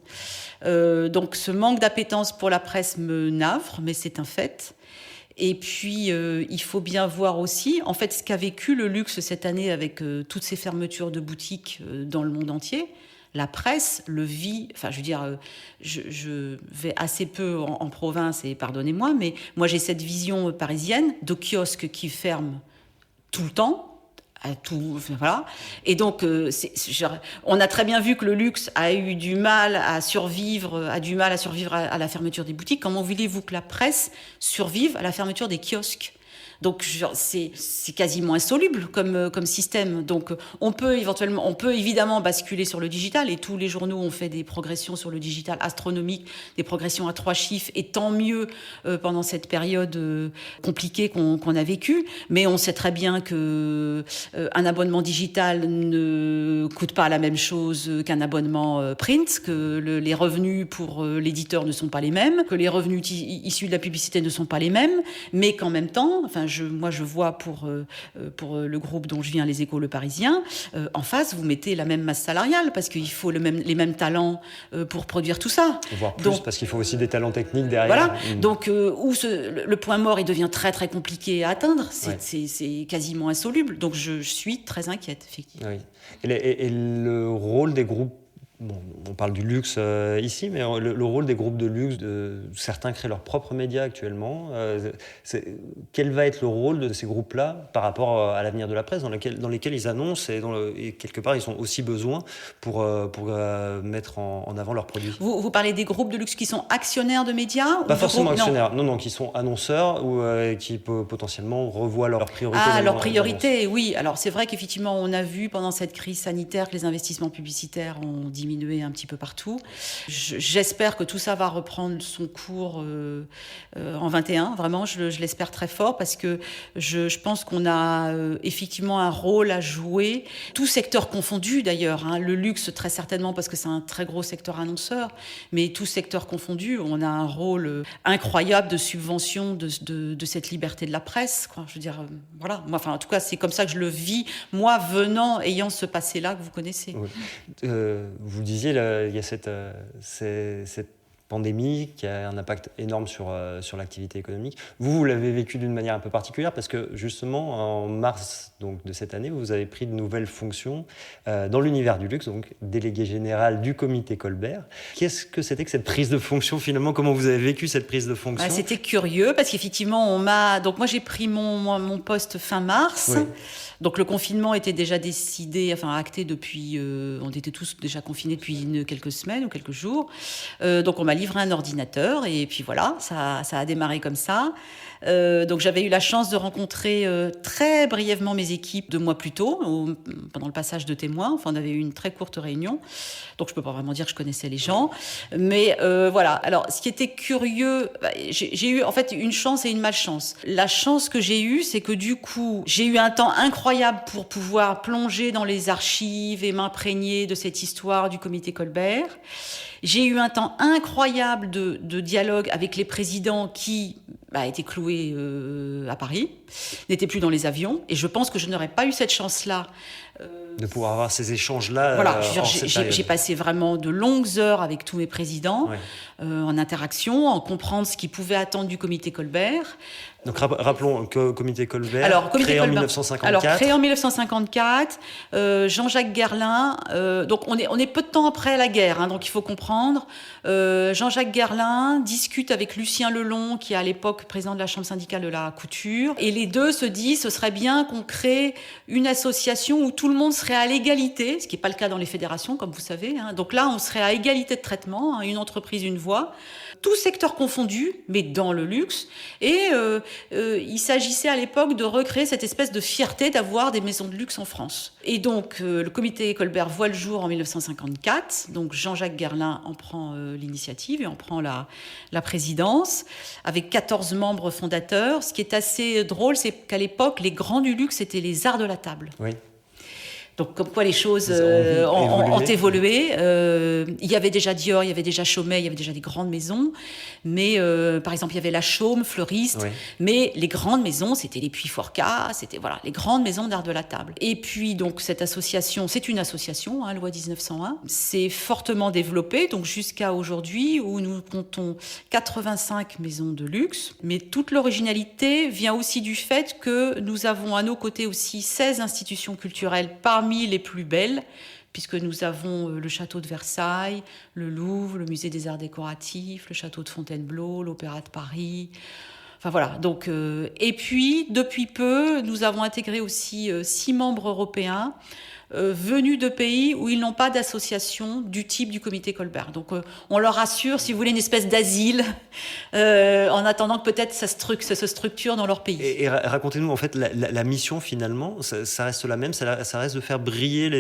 Speaker 3: Donc ce manque d'appétence pour la presse me navre, mais c'est un fait. Et puis, il faut bien voir aussi, en fait, ce qu'a vécu le luxe cette année avec toutes ces fermetures de boutiques dans le monde entier. La presse le vit, enfin, je veux dire, je vais assez peu en province, et pardonnez-moi, mais moi, j'ai cette vision parisienne de kiosques qui ferment tout le temps. Voilà. Et donc, on a très bien vu que le luxe a eu du mal à survivre à la fermeture des boutiques. Comment voulez-vous que la presse survive à la fermeture des kiosques ? Donc, c'est quasiment insoluble comme système. Donc, on peut évidemment basculer sur le digital, et tous les journaux ont fait des progressions sur le digital astronomiques, des progressions à 3 chiffres, et tant mieux pendant cette période compliquée qu'on a vécue. Mais on sait très bien que un abonnement digital ne coûte pas la même chose qu'un abonnement print, que les revenus pour l'éditeur ne sont pas les mêmes, que les revenus issus de la publicité ne sont pas les mêmes, mais qu'en même temps, enfin, moi je vois pour le groupe dont je viens, les Échos, Le Parisien, en face, vous mettez la même masse salariale parce qu'il faut les mêmes talents pour produire tout ça.
Speaker 2: Voire plus, parce qu'il faut aussi des talents techniques derrière.
Speaker 3: Voilà, donc le point mort, il devient très très compliqué à atteindre, c'est quasiment insoluble, donc je suis très inquiète, effectivement.
Speaker 2: Oui. Et le rôle des groupes, bon, on parle du luxe ici, mais le rôle des groupes de luxe, certains créent leurs propres médias actuellement. Quel va être le rôle de ces groupes-là par rapport à l'avenir de la presse, dans lesquels ils annoncent et quelque part ils ont aussi besoin pour mettre en avant leurs produits?
Speaker 3: Vous parlez des groupes de luxe qui sont actionnaires de médias?
Speaker 2: Pas forcément actionnaires, non, qui sont annonceurs ou qui potentiellement revoient leurs priorités.
Speaker 3: Ah, leurs priorités, oui. Alors c'est vrai qu'effectivement on a vu pendant cette crise sanitaire que les investissements publicitaires ont diminué un petit peu partout. J'espère que tout ça va reprendre son cours en 21. Vraiment, je l'espère très fort parce que je pense qu'on a effectivement un rôle à jouer. Tout secteur confondu d'ailleurs. Hein. Le luxe très certainement parce que c'est un très gros secteur annonceur, mais tout secteur confondu, on a un rôle incroyable de subvention de cette liberté de la presse. Quoi. Je veux dire, voilà. Moi, en tout cas, c'est comme ça que je le vis. Moi, ayant ce passé-là que vous connaissez.
Speaker 2: Oui. Vous disiez, il y a cette pandémie qui a un impact énorme sur l'activité économique. Vous l'avez vécu d'une manière un peu particulière parce que justement en mars donc, de cette année, vous avez pris de nouvelles fonctions dans l'univers du luxe, donc délégué général du comité Colbert. Qu'est-ce que c'était que cette prise de fonction finalement? Comment vous avez vécu cette prise de fonction?
Speaker 3: C'était curieux parce qu'effectivement, donc moi j'ai pris mon poste fin mars.
Speaker 2: Oui.
Speaker 3: Donc le confinement était déjà décidé, acté depuis. On était tous déjà confinés depuis quelques semaines ou quelques jours. Donc on m'a livré un ordinateur et puis voilà, ça a démarré comme ça. Donc j'avais eu la chance de rencontrer très brièvement mes équipes 2 mois plus tôt, pendant le passage de témoins. On avait eu une très courte réunion. Donc je peux pas vraiment dire que je connaissais les gens, mais voilà. Alors ce qui était curieux, j'ai eu en fait une chance et une malchance. La chance que j'ai eue, c'est que du coup j'ai eu un temps incroyable pour pouvoir plonger dans les archives et m'imprégner de cette histoire du comité Colbert. J'ai eu un temps incroyable de dialogue avec les présidents qui étaient cloués à Paris, n'étaient plus dans les avions. Et je pense que je n'aurais pas eu cette chance-là.
Speaker 2: De pouvoir avoir ces échanges-là.
Speaker 3: Voilà, j'ai passé vraiment de longues heures avec tous mes présidents, en interaction, en comprendre ce qu'ils pouvaient attendre du comité Colbert.
Speaker 2: Donc rappelons que comité Colbert, créé en 1954.
Speaker 3: Alors créé en 1954, Jean-Jacques Guerlain. Donc on est peu de temps après la guerre, hein, donc il faut comprendre. Jean-Jacques Guerlain discute avec Lucien Lelong, qui est à l'époque président de la Chambre syndicale de la couture, et les deux se disent ce serait bien qu'on crée une association où tout le monde serait à l'égalité, ce qui n'est pas le cas dans les fédérations, comme vous savez. Hein. Donc là, on serait à égalité de traitement, hein, une entreprise, une voix, tout secteur confondu, mais dans le luxe. Et il s'agissait à l'époque de recréer cette espèce de fierté d'avoir des maisons de luxe en France. Et donc, le comité Colbert voit le jour en 1954. Donc, Jean-Jacques Guerlain en prend l'initiative et en prend la présidence, avec 14 membres fondateurs. Ce qui est assez drôle, c'est qu'à l'époque, les grands du luxe étaient les arts de la table.
Speaker 2: Oui.
Speaker 3: Donc, comme quoi les choses ont évolué. Il y avait déjà Dior, il y avait déjà Chaumet, il y avait déjà des grandes maisons. Mais, par exemple, il y avait la Chaume, fleuriste. Oui. Mais les grandes maisons, c'était les Puy-Forcat, c'était les grandes maisons d'art de la table. Et puis, donc, cette association, c'est une association, hein, loi 1901. C'est fortement développé, donc jusqu'à aujourd'hui, où nous comptons 85 maisons de luxe. Mais toute l'originalité vient aussi du fait que nous avons à nos côtés aussi 16 institutions culturelles parmi les plus belles, puisque nous avons le château de Versailles, le Louvre, le musée des arts décoratifs, le château de Fontainebleau, l'Opéra de Paris. Enfin voilà. Donc, et puis, depuis peu, nous avons intégré aussi 6 membres européens venus de pays où ils n'ont pas d'association du type du comité Colbert. Donc on leur assure, si vous voulez, une espèce d'asile en attendant que peut-être ça se structure dans leur pays.
Speaker 2: Et racontez-nous, en fait, la mission finalement, ça reste la même, ça reste de faire briller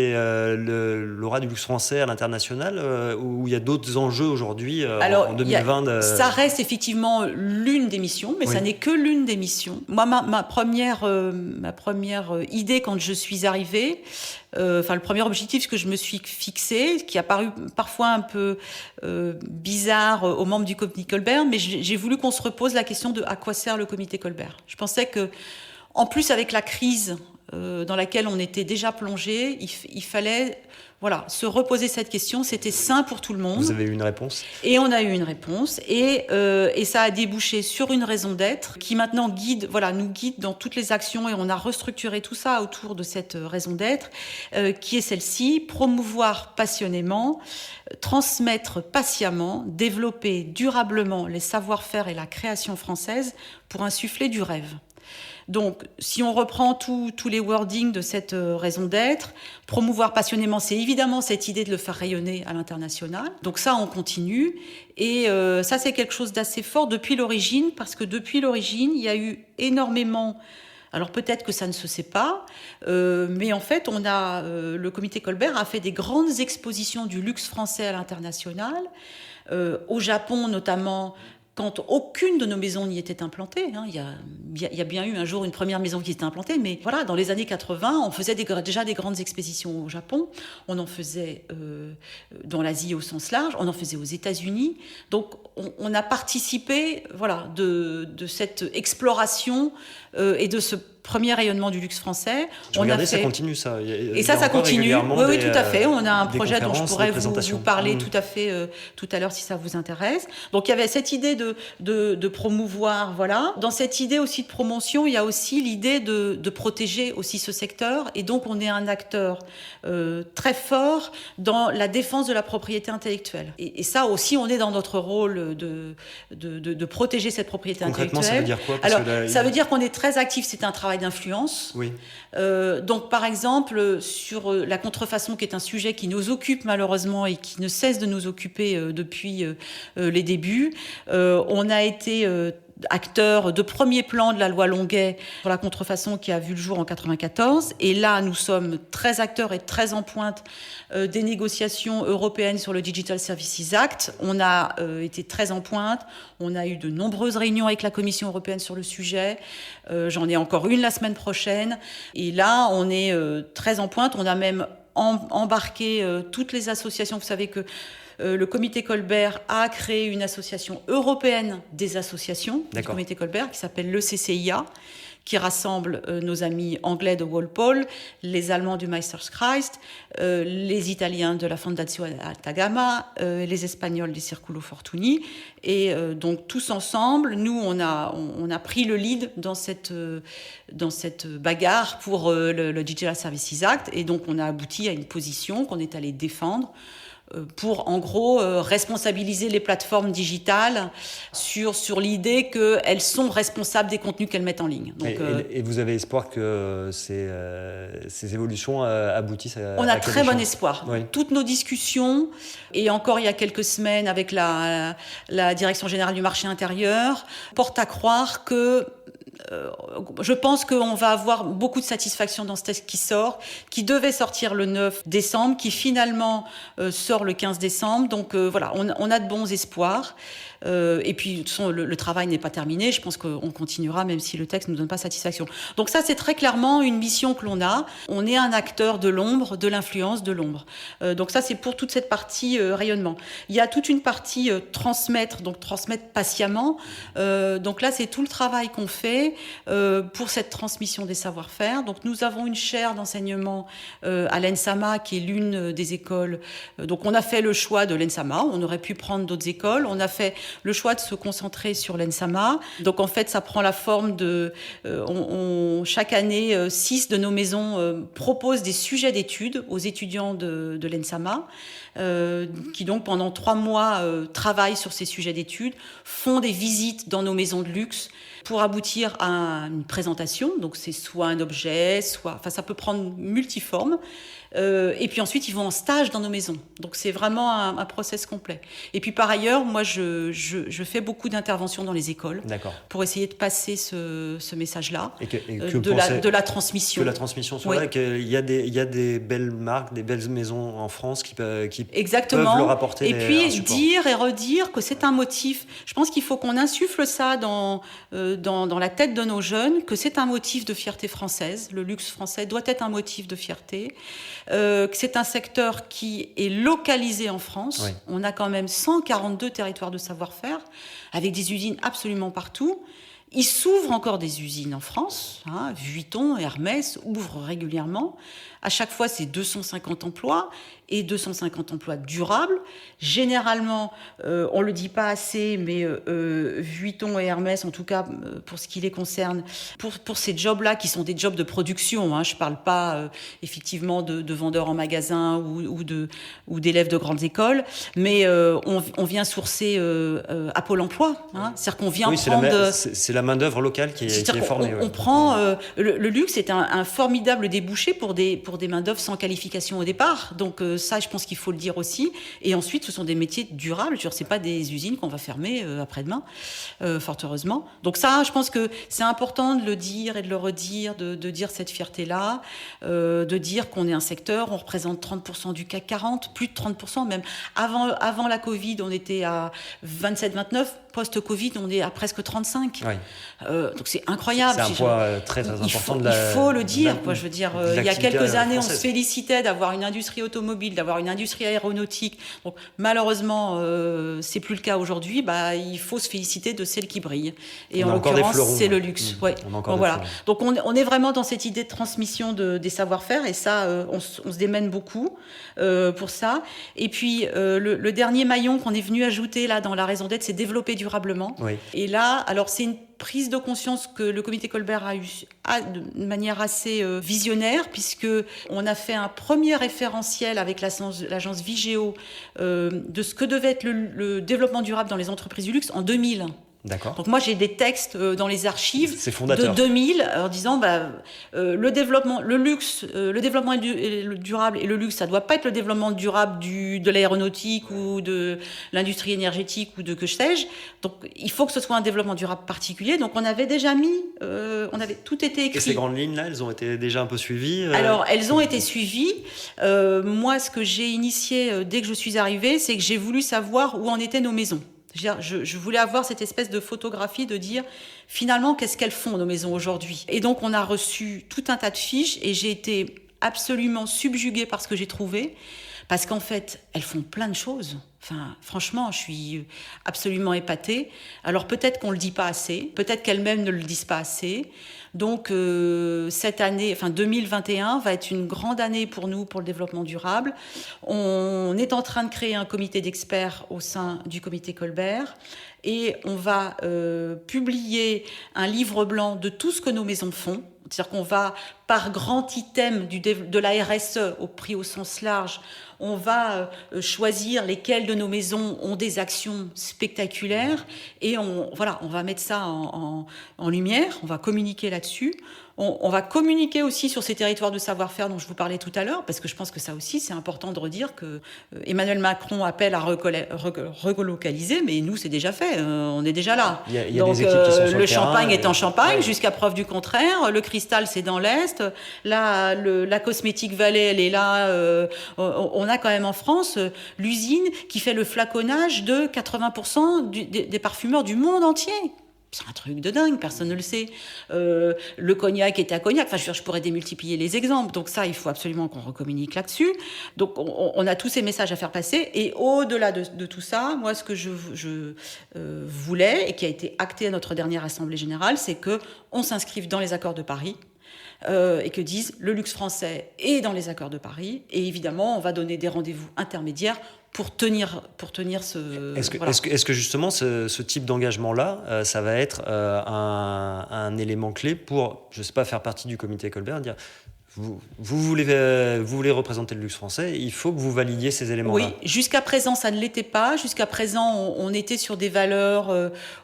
Speaker 2: l'aura du luxe français à l'international, où il y a d'autres enjeux aujourd'hui en 2020
Speaker 3: Ça reste effectivement l'une des missions, mais ça n'est que l'une des missions. Moi, ma première idée quand je suis arrivée, le premier objectif que je me suis fixé, qui a paru parfois un peu bizarre aux membres du comité Colbert, mais j'ai voulu qu'on se repose la question de à quoi sert le comité Colbert. Je pensais que, en plus avec la crise dans laquelle on était déjà plongé, il fallait se reposer cette question. C'était sain pour tout le monde.
Speaker 2: Vous avez eu une réponse ?
Speaker 3: Et on a eu une réponse. Et ça a débouché sur une raison d'être qui maintenant nous guide dans toutes les actions. Et on a restructuré tout ça autour de cette raison d'être, qui est celle-ci: promouvoir passionnément, transmettre patiemment, développer durablement les savoir-faire et la création française pour insuffler du rêve. Donc, si on reprend tous les wordings de cette raison d'être, promouvoir passionnément, c'est évidemment cette idée de le faire rayonner à l'international. Donc ça, on continue. Et ça, c'est quelque chose d'assez fort depuis l'origine, parce que depuis l'origine, il y a eu énormément... Alors peut-être que ça ne se sait pas, mais en fait, le comité Colbert a fait des grandes expositions du luxe français à l'international, au Japon notamment, quand aucune de nos maisons n'y était implantée. Il y a bien eu un jour une première maison qui était implantée, mais voilà, dans les années 80, on faisait déjà des grandes expositions au Japon, on en faisait dans l'Asie au sens large, on en faisait aux États-Unis. Donc on a participé de cette exploration et de ce premier rayonnement du luxe français.
Speaker 2: Ça continue ça.
Speaker 3: Ça continue. Oui, tout à fait. On a un projet dont je pourrais vous parler tout à fait tout à l'heure si ça vous intéresse. Donc il y avait cette idée de promouvoir, voilà. Dans cette idée aussi de promotion, il y a aussi l'idée de protéger aussi ce secteur. Et donc on est un acteur très fort dans la défense de la propriété intellectuelle. Et ça aussi, on est dans notre rôle de protéger cette propriété intellectuelle.
Speaker 2: Concrètement, ça veut dire quoi?
Speaker 3: Ça veut dire qu'on est très actif. C'est un travail d'influence.
Speaker 2: Oui.
Speaker 3: Donc, par exemple, sur la contrefaçon, qui est un sujet qui nous occupe malheureusement et qui ne cesse de nous occuper depuis les débuts, on a été acteur de premier plan de la loi Longuet sur la contrefaçon qui a vu le jour en 94. Et là, nous sommes très acteurs et très en pointe des négociations européennes sur le Digital Services Act. On a été très en pointe. On a eu de nombreuses réunions avec la Commission européenne sur le sujet. J'en ai encore une la semaine prochaine. Et là, on est très en pointe. On a même embarqué toutes les associations. Vous savez que le comité Colbert a créé une association européenne des associations du comité Colbert qui s'appelle le CCIA, qui rassemble nos amis anglais de Walpole, les Allemands du Meisterskreis, les Italiens de la Fondazione Alta Gamma, les Espagnols des Circulo Fortuny. Et donc tous ensemble, nous, on a pris le lead dans cette bagarre pour le Digital Services Act. Et donc on a abouti à une position qu'on est allé défendre pour, en gros, responsabiliser les plateformes digitales sur l'idée qu'elles sont responsables des contenus qu'elles mettent en ligne. Donc,
Speaker 2: et vous avez espoir que ces évolutions aboutissent à...
Speaker 3: On a très bon espoir. Oui. Toutes nos discussions, et encore il y a quelques semaines avec la Direction générale du marché intérieur, portent à croire que je pense qu'on va avoir beaucoup de satisfaction dans ce texte qui sort, qui devait sortir le 9 décembre, qui finalement sort le 15 décembre. Donc voilà, on a de bons espoirs. Et puis, de toute façon, le travail n'est pas terminé. Je pense qu'on continuera, même si le texte ne nous donne pas satisfaction. Donc ça, c'est très clairement une mission que l'on a. On est un acteur de l'ombre, de l'influence de l'ombre. Donc ça, c'est pour toute cette partie rayonnement. Il y a toute une partie transmettre patiemment. Donc là, c'est tout le travail qu'on fait pour cette transmission des savoir-faire. Donc nous avons une chaire d'enseignement à l'ENSAMA, qui est l'une des écoles. Donc on a fait le choix de l'ENSAMA. On aurait pu prendre d'autres écoles. On a fait le choix de se concentrer sur l'ENSAMA. Donc en fait, ça prend la forme de... chaque année, 6 de nos maisons proposent des sujets d'études aux étudiants de l'ENSAMA, qui donc pendant 3 mois travaillent sur ces sujets d'études, font des visites dans nos maisons de luxe pour aboutir à une présentation. Donc c'est soit un objet, enfin ça peut prendre multiforme. Et puis ensuite, ils vont en stage dans nos maisons. Donc, c'est vraiment un process complet. Et puis, par ailleurs, moi, je fais beaucoup d'interventions dans les écoles pour essayer de passer ce message-là, de la transmission.
Speaker 2: Que la transmission soit là, qu'il y a des belles marques, des belles maisons en France qui peuvent leur apporter
Speaker 3: et puis, dire et redire que c'est un motif. Je pense qu'il faut qu'on insuffle ça dans la tête de nos jeunes, que c'est un motif de fierté française. Le luxe français doit être un motif de fierté. Que c'est un secteur qui est localisé en France. Oui. On a quand même 142 territoires de savoir-faire, avec des usines absolument partout. Il s'ouvre encore des usines en France. Vuitton et Hermès ouvrent régulièrement. À chaque fois, c'est 250 emplois et 250 emplois durables. Généralement, on ne le dit pas assez, mais Vuitton et Hermès, en tout cas pour ce qui les concerne, pour ces jobs-là qui sont des jobs de production, je ne parle pas effectivement de vendeurs en magasin ou d'élèves de grandes écoles, mais on vient sourcer à Pôle emploi. C'est-à-dire qu'on vient prendre...
Speaker 2: C'est la main-d'œuvre locale qui est formée.
Speaker 3: On prend... le luxe est un formidable débouché pour des main-d'œuvre sans qualification au départ. Donc ça, je pense qu'il faut le dire aussi. Et ensuite, ce sont des métiers durables. C'est pas des usines qu'on va fermer après-demain, fort heureusement. Donc ça, je pense que c'est important de le dire et de le redire, de dire cette fierté-là, de dire qu'on est un secteur, on représente 30% du CAC 40, plus de 30%. Même avant la Covid, on était à 27-29. post-Covid, on est à presque 35.
Speaker 2: Oui.
Speaker 3: Donc c'est incroyable.
Speaker 2: C'est un poids très important
Speaker 3: il faut le dire. Je veux dire, il y a quelques années, on se félicitait d'avoir une industrie automobile, d'avoir une industrie aéronautique. Donc malheureusement, c'est plus le cas aujourd'hui. Il faut se féliciter de celle qui brille. Et en l'occurrence, c'est le luxe. Ouais. Donc voilà. Donc on est vraiment dans cette idée de transmission des savoir-faire, et ça, on se démène beaucoup pour ça. Et puis le dernier maillon qu'on est venu ajouter là dans la raison d'être, c'est développer durablement.
Speaker 2: Oui.
Speaker 3: Et là, alors c'est une prise de conscience que le comité Colbert a eu de manière assez visionnaire, puisque on a fait un premier référentiel avec l'agence Vigeo de ce que devait être le développement durable dans les entreprises du luxe en 2000.
Speaker 2: D'accord.
Speaker 3: Donc moi j'ai des textes dans les archives
Speaker 2: de
Speaker 3: 2000 en disant le développement durable et le luxe, ça doit pas être le développement durable de l'aéronautique ou de l'industrie énergétique ou de que sais-je. Donc il faut que ce soit un développement durable particulier. Donc on avait déjà on avait tout été écrit.
Speaker 2: Et ces grandes lignes là, elles ont été déjà un peu suivies.
Speaker 3: Alors elles ont été suivies. Moi ce que j'ai initié dès que je suis arrivée, c'est que j'ai voulu savoir où en étaient nos maisons. Je voulais avoir cette espèce de photographie de dire finalement qu'est-ce qu'elles font nos maisons aujourd'hui. Et donc on a reçu tout un tas de fiches et j'ai été absolument subjuguée par ce que j'ai trouvé, parce qu'en fait elles font plein de choses. Enfin, franchement, je suis absolument épatée. Alors peut-être qu'on le dit pas assez, peut-être qu'elles-mêmes ne le disent pas assez. Donc cette année, 2021 va être une grande année pour nous, pour le développement durable. On est en train de créer un comité d'experts au sein du comité Colbert, et on va publier un livre blanc de tout ce que nos maisons font. C'est-à-dire qu'on va, par grand item de la RSE, au prix au sens large, on va choisir lesquelles de nos maisons ont des actions spectaculaires, et on va mettre ça en lumière, on va communiquer là-dessus. On va communiquer aussi sur ces territoires de savoir-faire dont je vous parlais tout à l'heure, parce que je pense que ça aussi, c'est important de redire que Emmanuel Macron appelle à relocaliser, mais nous, c'est déjà fait, on est déjà là.
Speaker 2: Il y a des équipes qui sont sur
Speaker 3: le Champagne
Speaker 2: terrain,
Speaker 3: est en Champagne, jusqu'à preuve du contraire. Le Cristal, c'est dans l'Est. Là, la Cosmétique Valley, elle est là. On a quand même en France l'usine qui fait le flaconnage de 80% des parfumeurs du monde entier. C'est un truc de dingue, personne ne le sait. Le cognac était à Cognac. Je pourrais démultiplier les exemples. Donc ça, il faut absolument qu'on recommunique là-dessus. Donc on a tous ces messages à faire passer. Et au-delà de tout ça, moi, ce que je voulais, et qui a été acté à notre dernière Assemblée générale, c'est qu'on s'inscrive dans les accords de Paris. Et que disent le luxe français est dans les accords de Paris. Et évidemment, on va donner des rendez-vous intermédiaires pour tenir ce...
Speaker 2: Est-ce que justement ce type d'engagement-là, ça va être un élément clé pour, je ne sais pas, faire partie du comité Colbert, dire vous voulez représenter le luxe français, il faut que vous validiez ces éléments-là.
Speaker 3: Oui, jusqu'à présent, ça ne l'était pas. Jusqu'à présent, on était sur des valeurs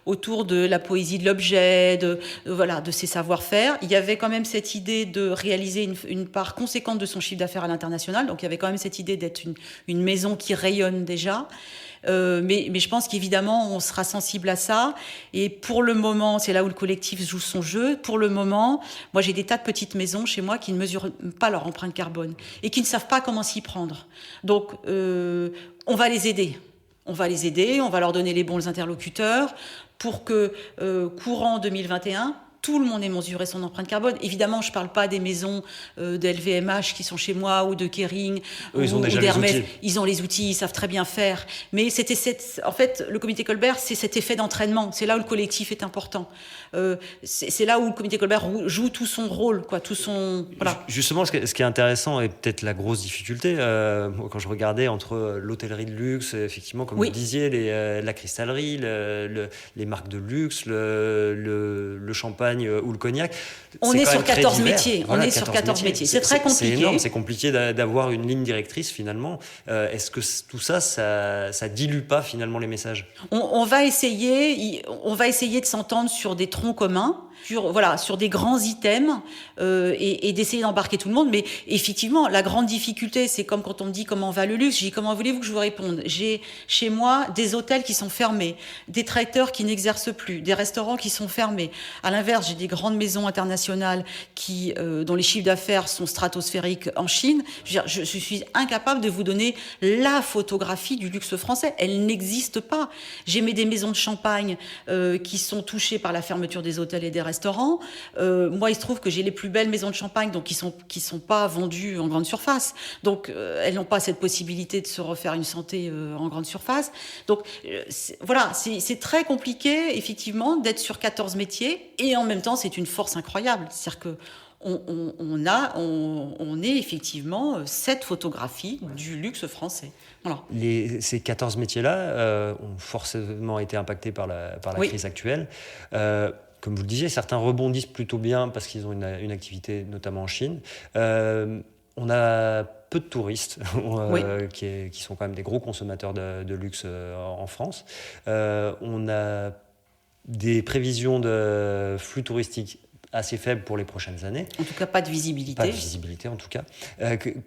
Speaker 3: autour de la poésie de l'objet, de ces savoir-faire. Il y avait quand même cette idée de réaliser une part conséquente de son chiffre d'affaires à l'international. Donc, il y avait quand même cette idée d'être une maison qui rayonne déjà. Mais je pense qu'évidemment, on sera sensible à ça. Et pour le moment, c'est là où le collectif joue son jeu. Pour le moment, moi, j'ai des tas de petites maisons chez moi qui ne mesurent pas leur empreinte carbone et qui ne savent pas comment s'y prendre. Donc, on va les aider. On va leur donner les bons interlocuteurs pour que, courant 2021, tout le monde ait mesuré son empreinte carbone. Évidemment, je ne parle pas des maisons d'LVMH qui sont chez moi, ou de Kering, ou d'Hermès. Ils ont les outils, ils savent très bien faire. Mais en fait, le comité Colbert, c'est cet effet d'entraînement. C'est là où le collectif est important. C'est là où le comité Colbert joue tout son rôle, tout son... Voilà.
Speaker 2: Justement, ce qui est intéressant, et peut-être la grosse difficulté, quand je regardais entre l'hôtellerie de luxe, effectivement, comme vous disiez, la cristallerie, les marques de luxe, le champagne ou le cognac.
Speaker 3: On est sur 14 métiers. On est sur 14 métiers. C'est très compliqué.
Speaker 2: C'est énorme, c'est compliqué d'avoir une ligne directrice finalement. Est-ce que tout ça dilue pas finalement les messages ?
Speaker 3: On va essayer de s'entendre sur des troncs communs. sur des grands items et d'essayer d'embarquer tout le monde. Mais effectivement, la grande difficulté, c'est comme quand on me dit comment va le luxe. Je dis comment voulez-vous que je vous réponde? J'ai chez moi des hôtels qui sont fermés, des traiteurs qui n'exercent plus, des restaurants qui sont fermés. À l'inverse, j'ai des grandes maisons internationales dont les chiffres d'affaires sont stratosphériques en Chine. Je suis incapable de vous donner la photographie du luxe français. Elle n'existe pas. J'ai des maisons de champagne qui sont touchées par la fermeture des hôtels et des restaurants. Moi, il se trouve que j'ai les plus belles maisons de champagne, donc qui sont pas vendues en grande surface. Donc, elles n'ont pas cette possibilité de se refaire une santé en grande surface. Donc, c'est très compliqué, effectivement, d'être sur 14 métiers. Et en même temps, c'est une force incroyable. C'est-à-dire que on est effectivement cette photographie du luxe français. Voilà.
Speaker 2: Ces 14 métiers-là ont forcément été impactés par la crise actuelle. Comme vous le disiez, certains rebondissent plutôt bien parce qu'ils ont une activité notamment en Chine. On a peu de touristes qui sont quand même des gros consommateurs de luxe en France. On a des prévisions de flux touristiques assez faible pour les prochaines années.
Speaker 3: En tout cas, pas de visibilité.
Speaker 2: Pas de visibilité, en tout cas.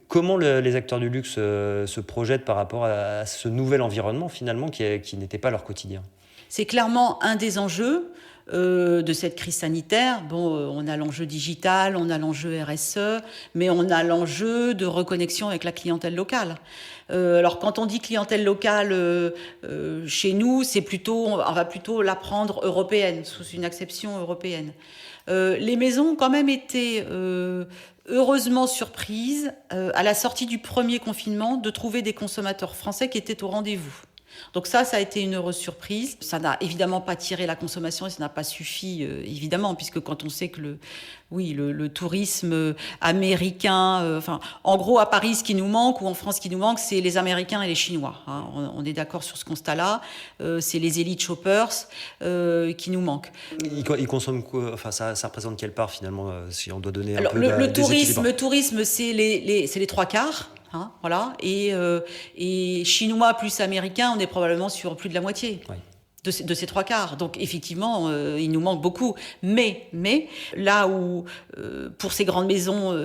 Speaker 2: Comment les acteurs du luxe se projettent par rapport à ce nouvel environnement, finalement, qui n'était pas leur quotidien?
Speaker 3: C'est clairement un des enjeux de cette crise sanitaire. On a l'enjeu digital, on a l'enjeu RSE, mais on a l'enjeu de reconnexion avec la clientèle locale. Alors, quand on dit clientèle locale chez nous, on va plutôt la prendre européenne, sous une acception européenne. Les maisons ont quand même été heureusement surprises à la sortie du premier confinement de trouver des consommateurs français qui étaient au rendez-vous. Donc ça a été une heureuse surprise. Ça n'a évidemment pas tiré la consommation et ça n'a pas suffi, évidemment, puisque quand on sait que le tourisme américain, en gros, à Paris, ce qui nous manque, ou en France, ce qui nous manque, c'est les Américains et les Chinois. Hein. On est d'accord sur ce constat-là. C'est les elite shoppers qui nous manquent.
Speaker 2: Ils consomment quoi? Ça représente quelle part, finalement, si on doit donner un peu
Speaker 3: le tourisme, c'est les trois quarts. Hein, voilà. Et chinois plus américains, on est probablement sur plus de la moitié. Oui. De ces trois quarts. Donc, effectivement, il nous manque beaucoup. Mais là où, pour ces grandes maisons,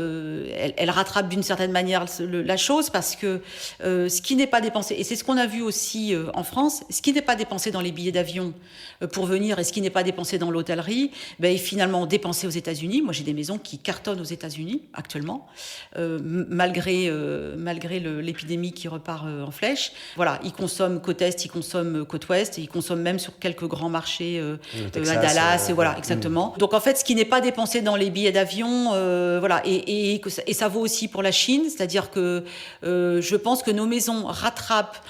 Speaker 3: elles rattrapent d'une certaine manière la chose, parce que ce qui n'est pas dépensé, et c'est ce qu'on a vu aussi en France, ce qui n'est pas dépensé dans les billets d'avion pour venir et ce qui n'est pas dépensé dans l'hôtellerie, est finalement dépensé aux États-Unis. Moi, j'ai des maisons qui cartonnent aux États-Unis actuellement, malgré l'épidémie qui repart en flèche. Voilà, ils consomment côte Est, ils consomment côte Ouest, et ils consomment même sur quelques grands marchés Texas, à Dallas, et voilà, exactement. Donc en fait, ce qui n'est pas dépensé dans les billets d'avion, voilà, et ça vaut aussi pour la Chine, c'est-à-dire que je pense que nos maisons rattrapent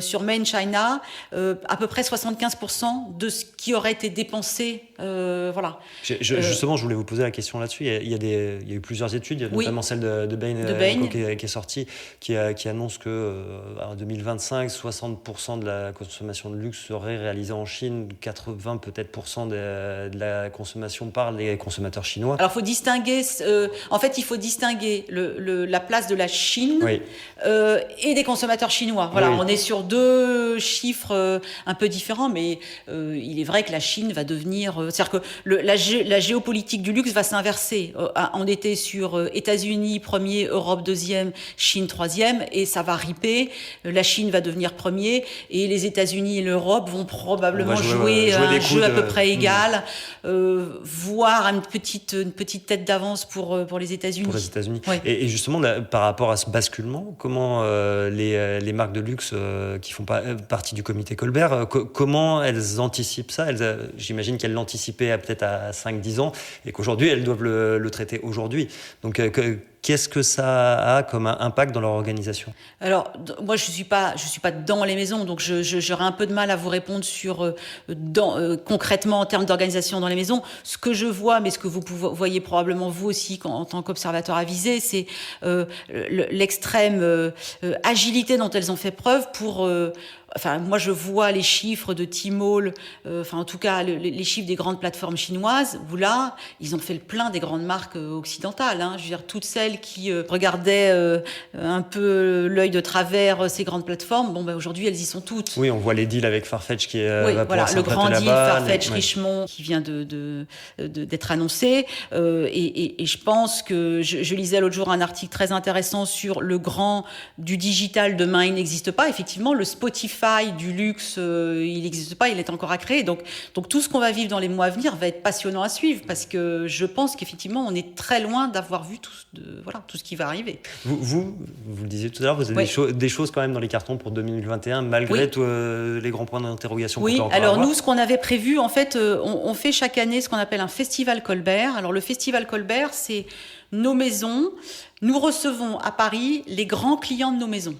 Speaker 3: sur Main China à peu près 75% de ce qui aurait été dépensé, voilà.
Speaker 2: Justement, je voulais vous poser la question là-dessus. Il y a eu plusieurs études, il y a notamment celle de Bain qui est sortie, qui annonce que en 2025, 60% de la consommation de luxe serait réalisée en Chine, 80 peut-être % de la consommation par les consommateurs chinois.
Speaker 3: Alors, il faut distinguer la place de la Chine et des consommateurs chinois. Voilà, on est sur deux chiffres un peu différents, mais il est vrai que la Chine va devenir... c'est-à-dire que la géopolitique du luxe va s'inverser. On était sur États-Unis premier, Europe deuxième, Chine troisième, et ça va riper. La Chine va devenir premier, et les États-Unis et l'Europe vont probablement jouer un jeu à peu près égal, voire une petite tête d'avance pour les États-Unis.
Speaker 2: Pour les États-Unis. Oui. Et justement, là, par rapport à ce basculement, comment les marques de luxe qui font partie du comité Colbert, comment elles anticipent ça? J'imagine qu'elles l'anticipaient peut-être à 5-10 ans et qu'aujourd'hui, elles doivent le traiter aujourd'hui. Donc, qu'est-ce que ça a comme impact dans leur organisation?
Speaker 3: Alors, moi, je suis pas dans les maisons, donc j'aurais un peu de mal à vous répondre sur concrètement en termes d'organisation dans les maisons. Ce que je vois, mais ce que vous voyez probablement vous aussi en tant qu'observateur avisé, c'est l'extrême agilité dont elles ont fait preuve pour... moi, je vois les chiffres de Tmall, en tout cas, les chiffres des grandes plateformes chinoises, où là, ils ont fait le plein des grandes marques occidentales. Hein. Je veux dire, toutes celles celles qui regardaient un peu l'œil de travers ces grandes plateformes, aujourd'hui elles y sont toutes.
Speaker 2: Oui, on voit les deals avec Farfetch qui va pouvoir
Speaker 3: le grand deal
Speaker 2: là-bas,
Speaker 3: Farfetch Richemont qui vient d'être annoncé. Et je pense que je lisais l'autre jour un article très intéressant sur le grand du digital demain, il n'existe pas. Effectivement, le Spotify du luxe, il n'existe pas, il est encore à créer. Donc tout ce qu'on va vivre dans les mois à venir va être passionnant à suivre parce que je pense qu'effectivement, on est très loin d'avoir vu tout ce qui va arriver.
Speaker 2: Vous le disiez tout à l'heure, vous avez des choses quand même dans les cartons pour 2021, malgré les grands points d'interrogation qu'on peut encore avoir.
Speaker 3: Nous, ce qu'on avait prévu, en fait, on fait chaque année ce qu'on appelle un festival Colbert. Alors, le festival Colbert, c'est nos maisons. Nous recevons à Paris les grands clients de nos maisons.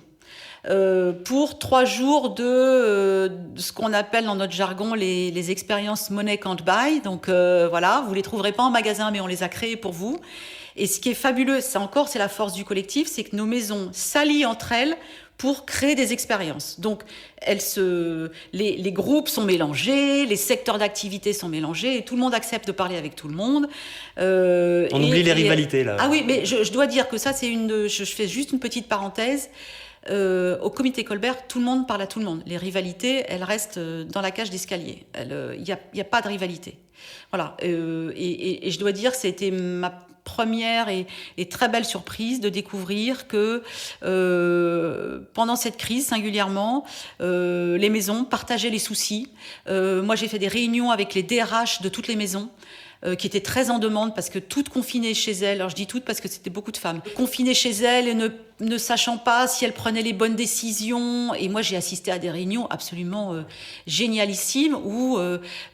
Speaker 3: Pour 3 jours de ce qu'on appelle dans notre jargon les expériences money can't buy. Donc vous les trouverez pas en magasin, mais on les a créées pour vous. Et ce qui est fabuleux, c'est la force du collectif, c'est que nos maisons s'allient entre elles pour créer des expériences. Donc, les groupes sont mélangés, les secteurs d'activité sont mélangés, et tout le monde accepte de parler avec tout le monde.
Speaker 2: On oublie les rivalités, là.
Speaker 3: Ah oui, mais je dois dire que ça, je fais juste une petite parenthèse. Au comité Colbert, tout le monde parle à tout le monde. Les rivalités, elles restent dans la cage d'escalier. Il y a pas de rivalité. Voilà. Et je dois dire que c'était ma première et très belle surprise de découvrir que pendant cette crise singulièrement, les maisons partageaient les soucis. Moi, j'ai fait des réunions avec les DRH de toutes les maisons qui étaient très en demande parce que toutes confinées chez elles, alors je dis toutes parce que c'était beaucoup de femmes, confinées chez elles et ne sachant pas si elles prenaient les bonnes décisions. Et moi, j'ai assisté à des réunions absolument génialissimes où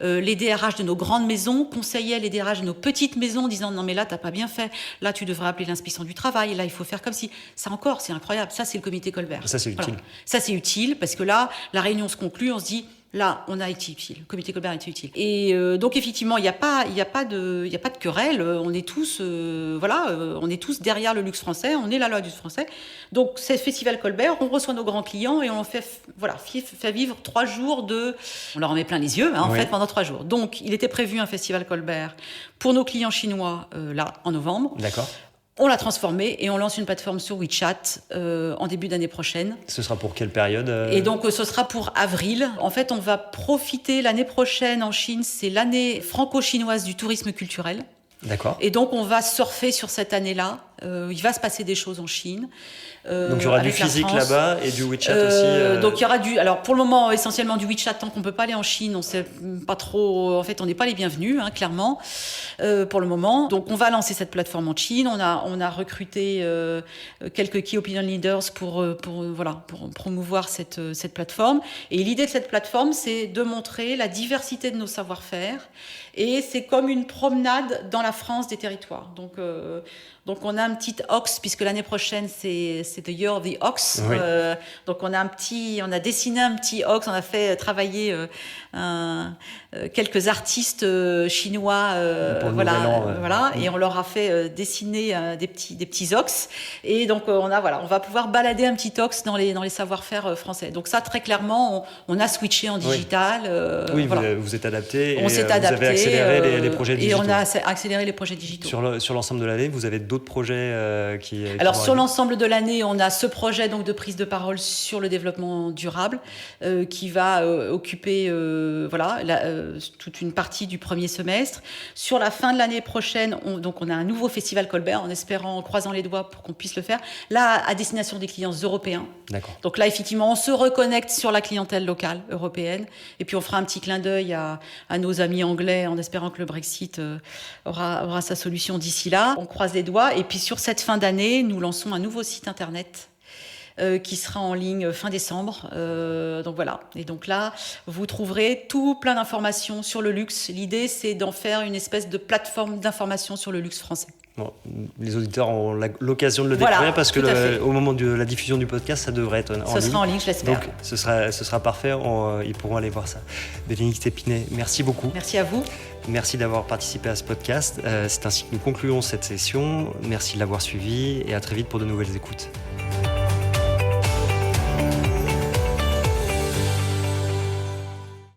Speaker 3: les DRH de nos grandes maisons conseillaient les DRH de nos petites maisons en disant « Non mais là, t'as pas bien fait. Là, tu devrais appeler l'inspection du travail. Là, il faut faire comme si... » Ça encore, c'est incroyable. Ça, c'est le comité Colbert.
Speaker 2: Ça, c'est utile.
Speaker 3: Voilà. Ça, c'est utile parce que là, la réunion se conclut, on se dit... Là, on a été utile. Le comité Colbert a été utile. Et donc, effectivement, il n'y a pas de querelle. On est tous, on est tous derrière le luxe français. On est la loi du français. Donc, c'est le festival Colbert. On reçoit nos grands clients et on fait vivre 3 jours on leur en met plein les yeux, en fait, pendant 3 jours. Donc, il était prévu un festival Colbert pour nos clients chinois, là, en novembre.
Speaker 2: D'accord.
Speaker 3: On l'a transformé et on lance une plateforme sur WeChat en début d'année prochaine.
Speaker 2: Ce sera pour quelle période
Speaker 3: Et donc, ce sera pour avril. En fait, on va profiter l'année prochaine en Chine. C'est l'année franco-chinoise du tourisme culturel.
Speaker 2: D'accord.
Speaker 3: Et donc, on va surfer sur cette année-là. Il va se passer des choses en Chine.
Speaker 2: Donc, il y aura du physique là-bas et du WeChat aussi.
Speaker 3: Donc, il y aura alors pour le moment, essentiellement du WeChat, tant qu'on ne peut pas aller en Chine, on ne sait pas trop. En fait, on n'est pas les bienvenus, clairement, pour le moment. Donc, on va lancer cette plateforme en Chine. On a recruté quelques key opinion leaders pour promouvoir cette plateforme. Et l'idée de cette plateforme, c'est de montrer la diversité de nos savoir-faire. Et c'est comme une promenade dans la France des territoires. Donc on a un petit ox, puisque l'année prochaine, c'est the year of the ox.
Speaker 2: Oui.
Speaker 3: Donc on a dessiné un petit ox, on a fait travailler quelques artistes chinois, et on leur a fait dessiner des petits ox. Et donc on va pouvoir balader un petit ox dans les savoir-faire français. Donc ça, très clairement, on a switché en digital.
Speaker 2: Vous êtes adapté.
Speaker 3: On s'est adapté.
Speaker 2: Vous avez accéléré les projets digitaux.
Speaker 3: Et on a accéléré les projets digitaux.
Speaker 2: Sur l'ensemble de l'année, vous avez d'autres projets qui
Speaker 3: Alors sur l'ensemble de l'année, on a ce projet donc de prise de parole sur le développement durable qui va occuper toute une partie du premier semestre. Sur la fin de l'année prochaine, on a un nouveau festival Colbert, en croisant les doigts pour qu'on puisse le faire. Là, à destination des clients européens.
Speaker 2: D'accord.
Speaker 3: Donc là, effectivement, on se reconnecte sur la clientèle locale européenne. Et puis on fera un petit clin d'œil à nos amis anglais en espérant que le Brexit aura sa solution d'ici là. On croise les doigts. Et puis sur cette fin d'année, nous lançons un nouveau site internet qui sera en ligne fin décembre. Donc voilà. Et donc là, vous trouverez tout plein d'informations sur le luxe. L'idée, c'est d'en faire une espèce de plateforme d'information sur le luxe français.
Speaker 2: Bon, les auditeurs ont l'occasion de le découvrir parce que au moment de la diffusion du podcast, ça devrait être en ligne.
Speaker 3: Ce sera en ligne, je l'espère.
Speaker 2: Donc ce sera parfait, ils pourront aller voir ça. Bénédicte Épinay, merci beaucoup.
Speaker 3: Merci à vous.
Speaker 2: Merci d'avoir participé à ce podcast. C'est ainsi que nous concluons cette session. Merci de l'avoir suivi et à très vite pour de nouvelles écoutes.